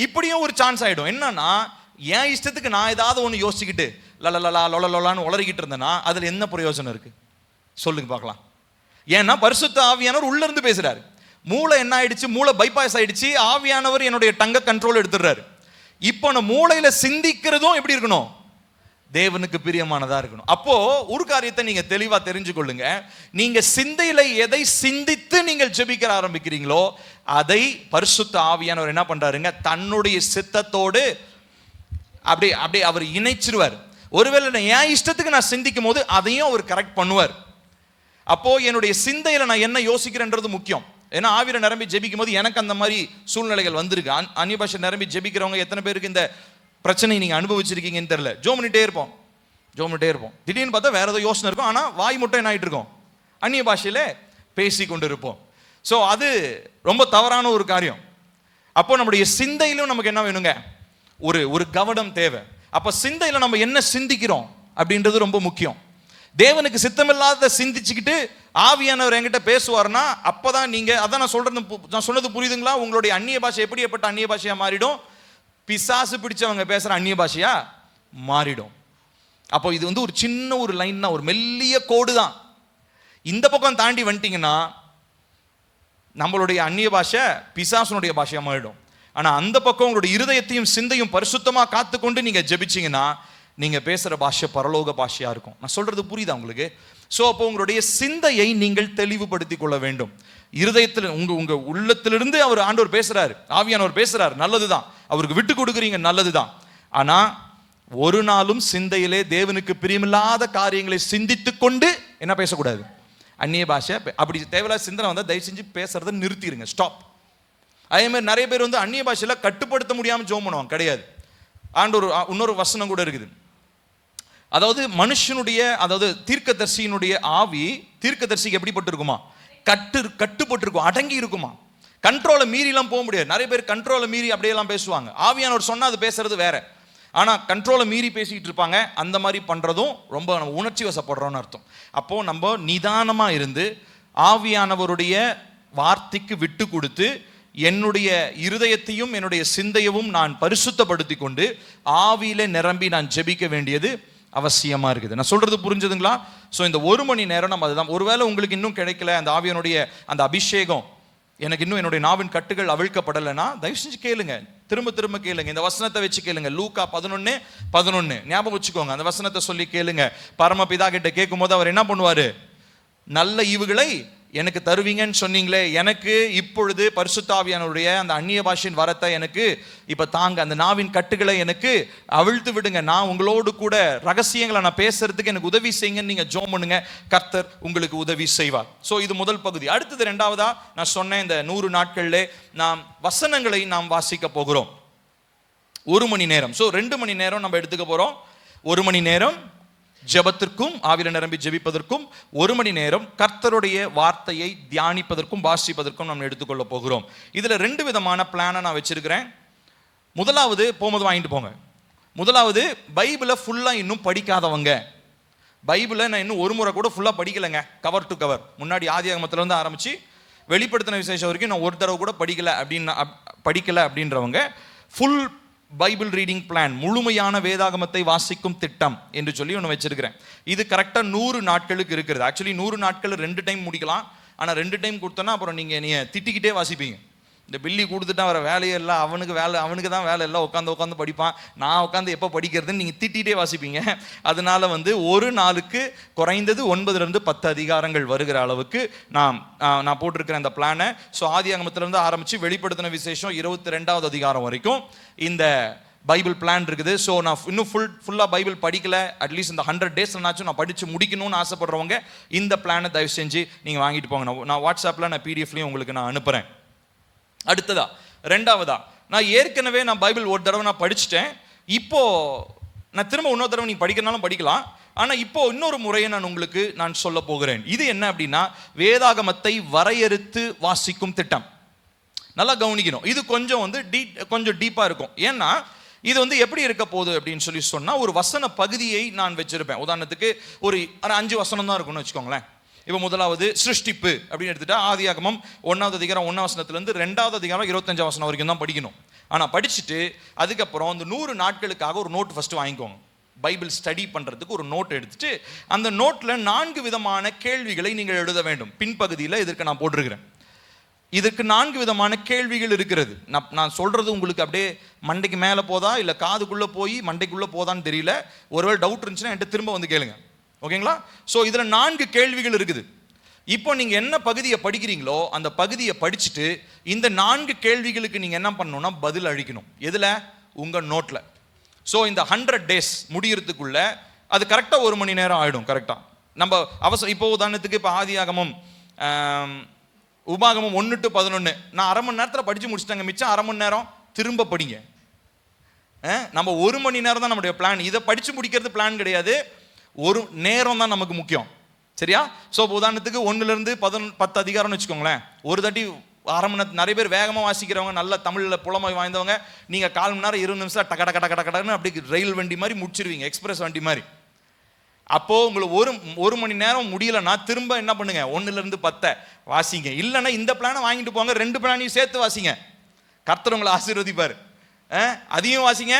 இப்படியும் ஒரு சான்ஸ் ஆயிடும். என்னன்னா, என் இஷ்டத்துக்கு நான் ஏதாவது ஒன்று யோசிச்சுக்கிட்டு லலலலா லொலலொலான்னு உளறிக்கிட்டு இருந்தேன்னா அதில் என்ன பிரயோஜனம் இருக்கு சொல்லுங்க பார்க்கலாம். ஏன்னா பரிசுத்த ஆவியானவர் உள்ள இருந்து பேசுறாரு. மூளை என்ன ஆயிடுச்சு, மூளை பைபாஸ் ஆயிடுச்சு. ஆவியானவர் என்னுடைய டங்க கண்ட்ரோல் எடுத்துடுறாரு. இப்போ நான் மூளையில சிந்திக்கிறதும் எப்படி இருக்கணும், தேவனுக்கு பிரியமானதா இருக்கணும். அப்போ ஒரு காரியத்தை நீங்க தெளிவா தெரிஞ்சு கொள்ளுங்க. நீங்க சிந்தையில எதை சிந்தித்து நீங்கள் ஜெபிக்க ஆரம்பிக்கிறீங்களோ அதை பரிசுத்த ஆவியானவர் என்ன பண்றாருங்க, தன்னுடைய சித்தத்தோடு அப்படி அவர் இணைச்சிருவார். ஒருவேளை என் இஷ்டத்துக்கு நான் சிந்திக்கும் போது அதையும் அவர் கரெக்ட் பண்ணுவார். அப்போ என்னுடைய சிந்தையில நான் என்ன யோசிக்கிறேன்றது முக்கியம். ஏன்னா ஆவியில நிரம்பி ஜெபிக்கும் போது எனக்கு அந்த மாதிரி சூழ்நிலைகள் வந்திருக்கு. அந்நிய பாஷை நிரம்பி ஜெபிக்கிறவங்க எத்தனை பேருக்கு இந்த பிரச்சனை நீங்க அனுபவிச்சிருக்கீங்கன்னு தெரியல. ஜோம் பண்ணிட்டே இருப்போம். திடீர்னு பார்த்தா வேற ஏதோ யோசனை இருக்கும். ஆனால் வாய் மட்டும் என்ன ஆகிட்டு இருக்கோம், அந்நிய பாஷையில பேசி கொண்டு இருப்போம். ஸோ அது ரொம்ப தவறான ஒரு காரியம். அப்போ நம்முடைய சிந்தையிலும் நமக்கு என்ன வேணுங்க, ஒரு கவனம் தேவை. அப்போ சிந்தையில நம்ம என்ன சிந்திக்கிறோம் அப்படின்றது ரொம்ப முக்கியம். தேவனுக்கு சித்தமில்லாத சிந்திச்சுக்கிட்டு ஆவியானவர் என்கிட்ட பேசுவார்னா அப்பதான் நீங்க, அதான் நான் சொன்னது புரியுதுங்களா? உங்களுடைய அந்நிய பாஷை எப்படிப்பட்ட அந்நிய பாஷையா மாறிடும், பிசாசு பிடிச்சவங்க பேசுற அந்நிய பாஷையா மாறிடும். அப்போ இது ஒரு சின்ன ஒரு லைன் தான், ஒரு மெல்லிய கோடு தான். இந்த பக்கம் தாண்டி வந்துட்டீங்கன்னா நம்மளுடைய அந்நிய பாஷை பிசாசுனுடைய பாஷையா மாறிடும். ஆனா அந்த பக்கம் உங்களுடைய இருதயத்தையும் சிந்தையும் பரிசுத்தமா காத்துக்கொண்டு நீங்க ஜெபிச்சீங்கன்னா நீங்க பேசுற பாஷை பரலோக பாஷையா இருக்கும். நான் சொல்றது புரியுதா உங்களுக்கு? ஸோ அப்போ உங்களுடைய சிந்தையை நீங்கள் தெளிவுபடுத்திக் கொள்ள வேண்டும். இருதயத்தில் உங்க உள்ளத்திலிருந்து அவர் ஆண்டவர் பேசுறாரு, ஆவியானவர் பேசுறாரு, நல்லதுதான். அவருக்கு விட்டு கொடுக்குறீங்க, நல்லதுதான். ஆனா ஒரு நாளும் சிந்தையிலே தேவனுக்கு பிரியமில்லாத காரியங்களை சிந்தித்து கொண்டு என்ன பேசக்கூடாது, அந்நிய பாஷை. அப்படி தேவையில்லாத சிந்தனை வந்தால் தயவு செஞ்சு பேசுறதை நிறுத்திடுங்க, ஸ்டாப். அதே மாதிரி நிறைய பேர் அந்நிய பாஷையில கட்டுப்படுத்த முடியாமல் ஜெபம் பண்ணுவாங்க. கிடையாது. ஆண்டவர் இன்னொரு வசனம் கூட இருக்குது. அதாவது மனுஷனுடைய, அதாவது தீர்க்கதரிசியினுடைய ஆவி தீர்க்கதரிசிக்கு எப்படிப்பட்டு இருக்குமா, கட்டுப்பட்டிருக்கும், அடங்கி இருக்குமா. கண்ட்ரோலை மீறிலாம் போக முடியாது. நிறைய பேர் கண்ட்ரோலை மீறி அப்படியெல்லாம் பேசுவாங்க. ஆவியானவர் சொன்னா அது பேசுறது வேற, ஆனா கண்ட்ரோலை மீறி பேசிட்டு இருப்பாங்க. அந்த மாதிரி பண்றதும் ரொம்ப நம்ம உணர்ச்சி வசப்படுறோம்னு அர்த்தம். அப்போ நம்ம நிதானமா இருந்து ஆவியானவருடைய வார்த்தைக்கு விட்டு கொடுத்து என்னுடைய இருதயத்தையும் என்னுடைய சிந்தையவும் நான் பரிசுத்தப்படுத்தி கொண்டு ஆவியில நிரம்பி நான் ஜெபிக்க வேண்டியது அவசியமா இருக்குது. நான் சொல்றது புரிஞ்சதுங்களா? ஸோ இந்த 1 மணி நேரம் நம்ம அதுதான். ஒருவேளை உங்களுக்கு இன்னும் கிடைக்கல அந்த ஆவியனுடைய அந்த அபிஷேகம், எனக்கு இன்னும் என்னுடைய நாவின் கட்டுகள் அவிழ்க்கப்படலைன்னா தயவு செஞ்சு கேளுங்க. திரும்ப திரும்ப கேளுங்க. இந்த வசனத்தை வச்சு கேளுங்க. லூக்கா 11:11 ஞாபகம் வச்சுக்கோங்க. அந்த வசனத்தை சொல்லி கேளுங்க. பரமபிதா கிட்ட கேட்கும் போது அவர் என்ன பண்ணுவாரு? நல்ல ஈவுகளை எனக்கு தருவீங்கன்னு சொன்னீங்களே, எனக்கு இப்பொழுது பரிசுத்த ஆவியானவருடைய அந்த அந்நிய பாஷையின் வரத்தை எனக்கு இப்ப தாங்க, அந்த நாவின் கட்டுகளை எனக்கு அவிழ்த்து விடுங்க, நான் உங்களோடு கூட ரகசியங்களை நான் பேசுறதுக்கு எனக்கு உதவி செய்யுங்கன்னு நீங்க ஜெபம் பண்ணுங்க. கர்த்தர் உங்களுக்கு உதவி செய்வார். ஸோ இது முதல் பகுதி. அடுத்தது ரெண்டாவதா நான் சொன்னேன், இந்த 100 நாட்கள்ல நாம் வசனங்களை நாம் வாசிக்க போகிறோம். 1 மணி நேரம். ஸோ 2 மணி நேரம் நம்ம எடுத்துக்க போறோம். 1 மணி நேரம் ஜெபத்திற்கும் ஆவியில நிரம்பி ஜெபிப்பதற்கும், 1 மணி நேரம் கர்த்தருடைய வார்த்தையை தியானிப்பதற்கும் வாசிப்பதற்கும் நம்ம எடுத்துக்கொள்ள போகிறோம். இதுல 2 விதமான பிளானை நான் வச்சிருக்கிறேன். முதலாவது, போகும்போது வாங்கிட்டு போங்க. முதலாவது, பைபிளை ஃபுல்லா இன்னும் படிக்காதவங்க, பைபிளை நான் இன்னும் ஒரு முறை கூட ஃபுல்லா படிக்கலைங்க, கவர் டு கவர், முன்னாடி ஆதியாகமத்துல இருந்து ஆரம்பிச்சு வெளிப்படுத்தின விசேஷம் வரைக்கும் நான் ஒரு தடவை கூட படிக்கல அப்படின்றவங்க ஃபுல் பைபிள் ரீடிங் பிளான், முழுமையான வேதாகமத்தை வாசிக்கும் திட்டம் என்று சொல்லி ஒன்று வச்சிருக்கிறேன். இது கரெக்டாக 100 நாட்களுக்கு இருக்கிறது. ஆக்சுவலி 100 நாட்கள் 2 டைம் முடிக்கலாம். ஆனால் 2 டைம் கொடுத்தோன்னா அப்புறம் நீங்கள் திட்டிக்கிட்டே வாசிப்பீங்க. இந்த பில்லி கொடுத்துட்டா வர வேலையே இல்லை, அவனுக்கு தான் வேலை இல்லை, உட்காந்து படிப்பான், நான் உட்காந்து எப்போ படிக்கிறதுன்னு நீங்கள் திட்டிகிட்டே வாசிப்பீங்க. அதனால ஒரு நாளுக்கு குறைந்தது 9 to 10 அதிகாரங்கள் வருகிற அளவுக்கு நான் போட்டிருக்கிறேன் இந்த பிளானை. ஸோ ஆதியாகமத்திலிருந்து ஆரம்பித்து வெளிப்படுத்தின விசேஷம் 22வது அதிகாரம் வரைக்கும் இந்த பைபிள் பிளான் இருக்குது. ஸோ நான் இன்னும் ஃபுல்லாக பைபிள் படிக்கல, அட்லீஸ்ட் இந்த 100 daysனாச்சும் நான் படித்து முடிக்கணும்னு ஆசைப்படுறவங்க இந்த பிளானை தயவு செஞ்சு நீங்கள் வாங்கிட்டு போங்க. நான் வாட்ஸ்அப்பில் நான் பிடிஎஃப்லையும் உங்களுக்கு நான் அனுப்புகிறேன். அடுத்ததா, ரெண்டாவதா, நான் ஏற்கனவே பைபிள் ஒரு தடவை நான் படிச்சுட்டேன். இப்போ நான் திரும்ப இன்னொரு தடவை நீ படிக்கிறனாலும் படிக்கலாம். ஆனால் இப்போ இன்னொரு முறையை நான் சொல்ல போகிறேன். இது என்ன அப்படின்னா, வேதாகமத்தை வரையறுத்து வாசிக்கும் திட்டம். நல்லா கவனிக்கணும். இது கொஞ்சம் டீப்பாக இருக்கும். ஏன்னா இது எப்படி இருக்க போகுது அப்படின்னு சொல்லி சொன்னால், ஒரு வசன பகுதியை நான் வச்சிருப்பேன். உதாரணத்துக்கு ஒரு 5 வசனம் தான் இருக்கும்னு வச்சுக்கோங்களேன். இப்போ முதலாவது சிருஷ்டிப்பு அப்படின்னு எடுத்துட்டா ஆதியாகமம் 1வது அதிகாரம் 1 வசனத்திலிருந்து 2வது அதிகாரம் 25 வசனம் வரைக்கும் தான் படிக்கணும். ஆனால் படிச்சுட்டு அதுக்கப்புறம் அந்த 100 நாட்களுக்காக ஒரு நோட் ஃபர்ஸ்ட் வாங்கிக்கோங்க. பைபிள் ஸ்டடி பண்ணுறதுக்கு ஒரு நோட் எடுத்துட்டு அந்த நோட்டில் 4 விதமான கேள்விகளை நீங்கள் எழுத வேண்டும். பின்பகுதியில் இதற்கு நான் போட்டிருக்கிறேன். இதற்கு 4 விதமான கேள்விகள் இருக்கிறது. நான் சொல்றது உங்களுக்கு அப்படியே மண்டைக்கு மேலே போதா இல்லை காதுக்குள்ளே போய் மண்டைக்குள்ளே போதான்னு தெரியல. ஒருவேளை டவுட் இருந்துச்சுன்னா என்கிட்ட திரும்ப வந்து கேளுங்க. ஓகேங்களா? ஸோ இதில் 4 கேள்விகள் இருக்குது. இப்போ நீங்கள் என்ன பகுதியை படிக்கிறீங்களோ அந்த பகுதியை படிச்சுட்டு இந்த 4 கேள்விகளுக்கு நீங்கள் என்ன பண்ணணும்னா பதில் அளிக்கணும். எதில்? உங்கள் நோட்டில். ஸோ இந்த 100 days முடிகிறதுக்குள்ள அது கரெக்டாக 1 மணி நேரம் ஆகிடும். கரெக்டாக நம்ம இப்போ உதாரணத்துக்கு இப்போ ஆதியாகமம் உபாகமம் 1 to 11 நான் 1/2 மணி நேரத்தில் படித்து முடிச்சிட்டாங்க. மிச்சம் 1/2 மணி நேரம் திரும்ப படிங்க. நம்ம 1 மணி நேரம் தான் நம்முடைய பிளான். இதை படித்து முடிக்கிறது பிளான் கிடையாது. ஒரு நேரம் தான் நமக்கு முக்கியம். சரியா? ஸோ உதாரணத்துக்கு 1லேருந்து 10 அதிகாரம்னு வச்சுக்கோங்களேன். ஒரு தாட்டி 1/2 மணி நேரம். நிறைய பேர் வேகமாக வாசிக்கிறவங்க, நல்ல தமிழில் புலமை வாய்ந்தவங்க, நீங்கள் 1/4 மணி நேரம் 20 நிமிஷம் டக்கடன்னு அப்படி ரயில் வண்டி மாதிரி முடிச்சிருவீங்க, எக்ஸ்பிரஸ் வண்டி மாதிரி. அப்போது உங்களுக்கு ஒரு மணி நேரம் முடியலைன்னா திரும்ப என்ன பண்ணுங்க, 1லேருந்து 10 வாசிங்க. இல்லைன்னா இந்த பிளானை வாங்கிட்டு போங்க, 2 பிளானையும் சேர்த்து வாசிங்க. கர்த்தர் உங்களை ஆசீர்வதிப்பார். அதையும் வாசிங்க,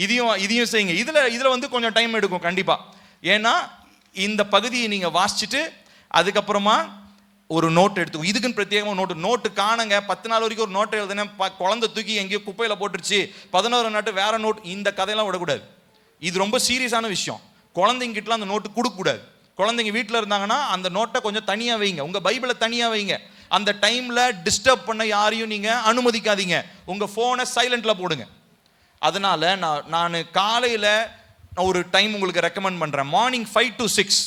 இதையும் செய்யுங்க. இதில் கொஞ்சம் டைம் எடுக்கும் கண்டிப்பாக. ஏன்னா இந்த பகுதியை நீங்கள் வாசிச்சுட்டு அதுக்கப்புறமா ஒரு நோட் எடுத்து, இதுக்குன்னு பிரத்யேகமாக நோட்டு காணுங்க. 10 நாள் வரைக்கும் ஒரு நோட்டை எழுதுனேன், குழந்தை தூக்கி எங்கேயோ குப்பையில் போட்டுருச்சு, 11 நாட்டு வேற நோட், இந்த கதையெல்லாம் விடக்கூடாது. இது ரொம்ப சீரியஸான விஷயம். குழந்தைங்கிட்டலாம் அந்த நோட்டு கொடுக்கக்கூடாது. குழந்தைங்க வீட்டில் இருந்தாங்கன்னா அந்த நோட்டை கொஞ்சம் தனியாக வைங்க, உங்கள் பைபிளை தனியாக வைங்க. அந்த டைமில் டிஸ்டர்ப் பண்ண யாரையும் நீங்கள் அனுமதிக்காதீங்க. உங்கள் ஃபோனை சைலண்டில் போடுங்க. அதனால் நான் காலையில் ஒரு டைம் உங்களுக்கு ரெக்கமெண்ட் பண்ணுறேன். Morning 5 to 6.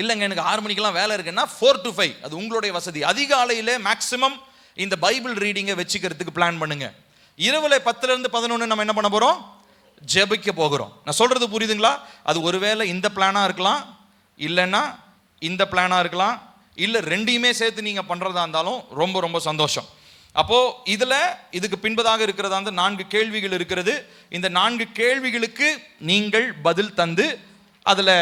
இல்லைங்க எனக்கு 6 மணிக்கெல்லாம் வேலை இருக்குன்னா 4 to 5, அது உங்களுடைய வசதி. அதிகாலையில் மேக்ஸிமம் இந்த பைபிள் ரீடிங்கை வச்சுக்கிறதுக்கு பிளான் பண்ணுங்க. இரவில் 10லேருந்து 11 நம்ம என்ன பண்ண போகிறோம்? ஜெபிக்க போகிறோம். நான் சொல்கிறது புரியுதுங்களா? அது ஒருவேளை இந்த பிளானாக இருக்கலாம், இல்லைன்னா இந்த பிளானாக இருக்கலாம், இல்லை 2யுமே சேர்த்து நீங்கள் பண்ணுறதா இருந்தாலும் ரொம்ப ரொம்ப சந்தோஷம். அப்போது இதுக்கு பின்பதாக இருக்கிறதா 4 கேள்விகள் இருக்கிறது. இந்த 4 கேள்விகளுக்கு நீங்கள் பதில் தந்து, அதில்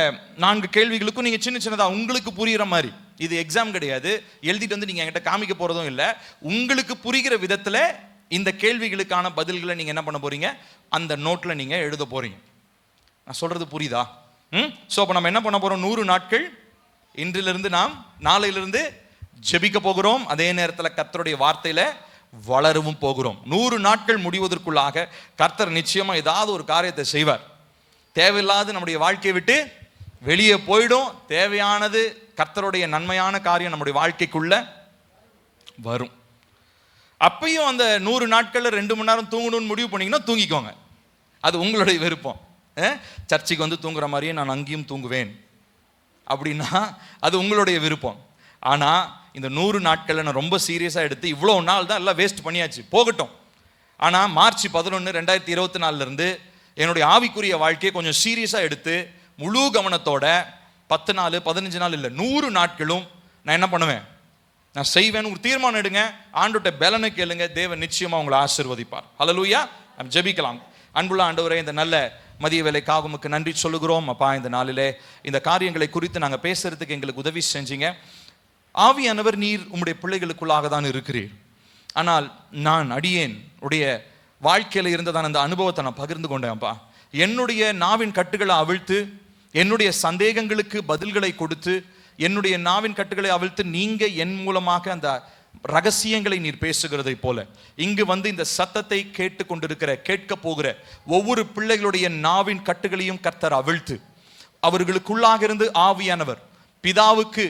4 கேள்விகளுக்கும் நீங்கள் சின்னதாக உங்களுக்கு புரிகிற மாதிரி, இது எக்ஸாம் கிடையாது, எழுதிட்டு வந்து நீங்கள் என்கிட்ட காமிக்க போகிறதும் இல்லை, உங்களுக்கு புரிகிற விதத்தில் இந்த கேள்விகளுக்கான பதில்களை நீங்கள் என்ன பண்ண போகிறீங்க, அந்த நோட்டில் நீங்கள் எழுத போகிறீங்க. நான் சொல்கிறது புரியுதா? ஸோ அப்போ நம்ம என்ன பண்ண போகிறோம்? 100 நாட்கள் இன்றிலிருந்து நாளையிலிருந்து ஜெபிக்க போகிறோம். அதே நேரத்தில் கர்த்தருடைய வார்த்தையில் வளரவும் போகிறோம். 100 நாட்கள் முடிவதற்குள்ளாக கர்த்தர் நிச்சயமா ஏதாவது ஒரு காரியத்தை செய்வார். தேவையில்லாத நம்முடைய வாழ்க்கையை விட்டு வெளியே போயிடும். தேவையானது கர்த்தருடைய நன்மையான காரியம் நம்முடைய வாழ்க்கைக்குள்ள வரும். அப்பையும் அந்த 100 நாட்கள்ல 2 மணி நேரம் தூங்கணும்னு முடிவு பண்ணீங்கன்னா தூங்கிக்கோங்க, அது உங்களுடைய விருப்பம். சர்ச்சுக்கு வந்து தூங்குற மாதிரியே நான் அங்கேயும் தூங்குவேன் அப்படின்னா அது உங்களுடைய விருப்பம். ஆனால் இந்த 100 நாட்களில் நான் ரொம்ப சீரியஸாக எடுத்து இவ்வளோ நாள் தான் எல்லாம் வேஸ்ட் பண்ணியாச்சு, போகட்டும். ஆனால் மார்ச் 11, 2024 என்னுடைய ஆவிக்குரிய வாழ்க்கையை கொஞ்சம் சீரியஸாக எடுத்து முழு கவனத்தோட 10 நாள் 15 நாள் இல்லை 100 நாட்களும் நான் என்ன பண்ணுவேன், நான் செய்வேன். ஒரு தீர்மானம் எடுங்க, ஆண்டோட்ட பலனை கேளுங்க, தேவன் நிச்சயமா உங்களை ஆசீர்வதிப்பார். ஹல்லேலூயா. நம்ம ஜெபிக்கலாம். அன்புள்ள ஆண்டவரே, இந்த நல்ல மதிய வேலைக்காக உமக்கு நன்றி சொல்லுகிறோம். அப்பா, இந்த நாளிலே இந்த காரியங்களை குறித்து நாங்கள் பேசுறதுக்கு எங்களுக்கு உதவி செஞ்சீங்க. ஆவியானவர் நீர் உம்முடைய பிள்ளைகளுக்குள்ளாக தான் இருக்கிறீர். ஆனால் நான் அடியேன் உடைய வாழ்க்கையில் இருந்ததான அந்த அனுபவத்தை நான் பகிர்ந்து கொண்டேன்ப்பா. என்னுடைய நாவின் கட்டுகளை அவிழ்த்து, என்னுடைய சந்தேகங்களுக்கு பதில்களை கொடுத்து, என்னுடைய நாவின் கட்டுகளை அவிழ்த்து நீங்க என் மூலமாக அந்த ரகசியங்களை நீர் பேசுகிறதை போல இங்கு வந்து இந்த சத்தத்தை கேட்க போகிற ஒவ்வொரு பிள்ளைகளுடைய நாவின் கட்டுகளையும் கர்த்தர் அவிழ்த்து அவர்களுக்குள்ளாக இருந்து ஆவியானவர் பிதாவுக்கு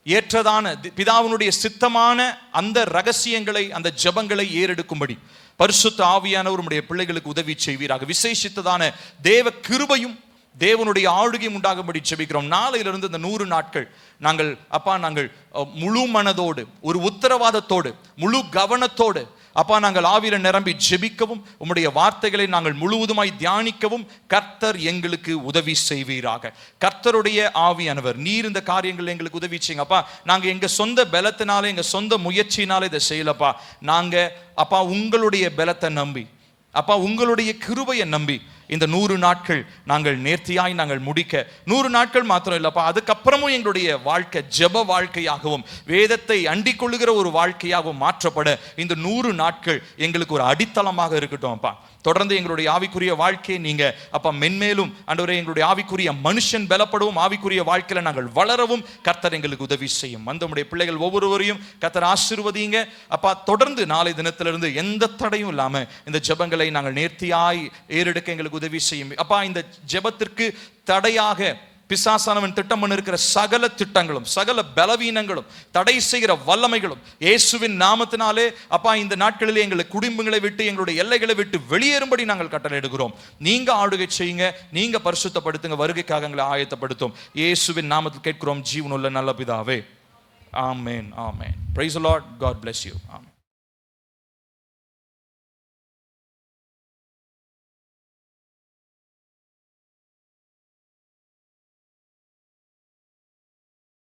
ஏற்றதான பிதாவினுடைய சித்தமான அந்த ரகசியங்களை, அந்த ஜெபங்களை ஏறெடுக்கும்படி பரிசுத்த ஆவியானவர் உம்முடைய பிள்ளைகளுக்கு உதவி செய்வீராக. விசேஷித்ததான தேவ கிருபையும் தேவனுடைய ஆளுகையும் உண்டாகும்படி ஜெபிக்கிறோம். நாளையிலிருந்து இந்த 100 நாட்கள் நாங்கள் அப்பா முழு மனதோடு, ஒரு உத்தரவாதத்தோடு, முழு கவனத்தோடு அப்பா நாங்கள் ஆவியில நிரம்பி ஜெபிக்கவும் உம்முடைய வார்த்தைகளை நாங்கள் முழுவதுமாய் தியானிக்கவும் கர்த்தர் எங்களுக்கு உதவி செய்வீராக. கர்த்தருடைய ஆவியானவர் நீர் இந்த காரியங்கள் எங்களுக்கு உதவி செய்யுங்க அப்பா. நாங்க எங்க சொந்த பலத்தினால, எங்க சொந்த முயற்சியினால இதை செய்யலப்பா. நாங்க அப்பா உங்களுடைய பலத்தை நம்பி, அப்பா உங்களுடைய கிருபையை நம்பி இந்த 100 நாட்கள் நாங்கள் நேர்த்தியாய் நாங்கள் முடிக்க, 100 நாட்கள் மாத்திரம் இல்லப்பா, அதுக்கப்புறமும் எங்களுடைய வாழ்க்கை ஜெப வாழ்க்கையாகவும் வேதத்தை அண்டிக் கொள்ளுகிற ஒரு வாழ்க்கையாகவும் மாற்றப்பட இந்த 100 நாட்கள் எங்களுக்கு ஒரு அடித்தளமாக இருக்கட்டும் அப்பா. தொடர்ந்து எங்களுடைய ஆவிக்குரிய வாழ்க்கையை நீங்க அப்பா மென்மேலும் ஆண்டவரே எங்களுடைய ஆவிக்குரிய மனுஷன் பலப்படவும், ஆவிக்குரிய வாழ்க்கையில நாங்கள் வளரவும் கர்த்தர் எங்களுக்கு உதவி செய்யும். நம்முடைய பிள்ளைகள் ஒவ்வொருவரையும் கர்த்தர் ஆசீர்வதிங்க அப்பா. தொடர்ந்து நாளை தினத்திலிருந்து எந்த தடையும் இல்லாம இந்த ஜெபங்களை நாங்கள் நேர்த்தியாய் ஏறெடுக்க எங்களுக்கு உதவி செய்யும் அப்பா. இந்த ஜெபத்திற்கு தடையாக பிசாசானவன் திட்டம் பண்ணிருக்கிற சகல திட்டங்களும், சகல பலவீனங்களும், தடை செய்கிற வல்லமைகளும் இயேசுவின் நாமத்தினாலே அப்பா இந்த நாட்களிலே எங்களை குடும்பங்களை விட்டு, எங்களுடைய எல்லைகளை விட்டு வெளியேறும்படி நாங்கள் கட்டளையிடுகிறோம். நீங்க ஆளுகை செய்யுங்க, நீங்க பரிசுத்தப்படுத்துங்க, வருகைக்காக எங்களை ஆயத்தப்படுத்தும். இயேசுவின் நாமத்தில் கேட்கிறோம் ஜீவனுள்ள நல்ல பிதாவே. ஆமென், ஆமென். Praise the Lord. God bless you. Amen.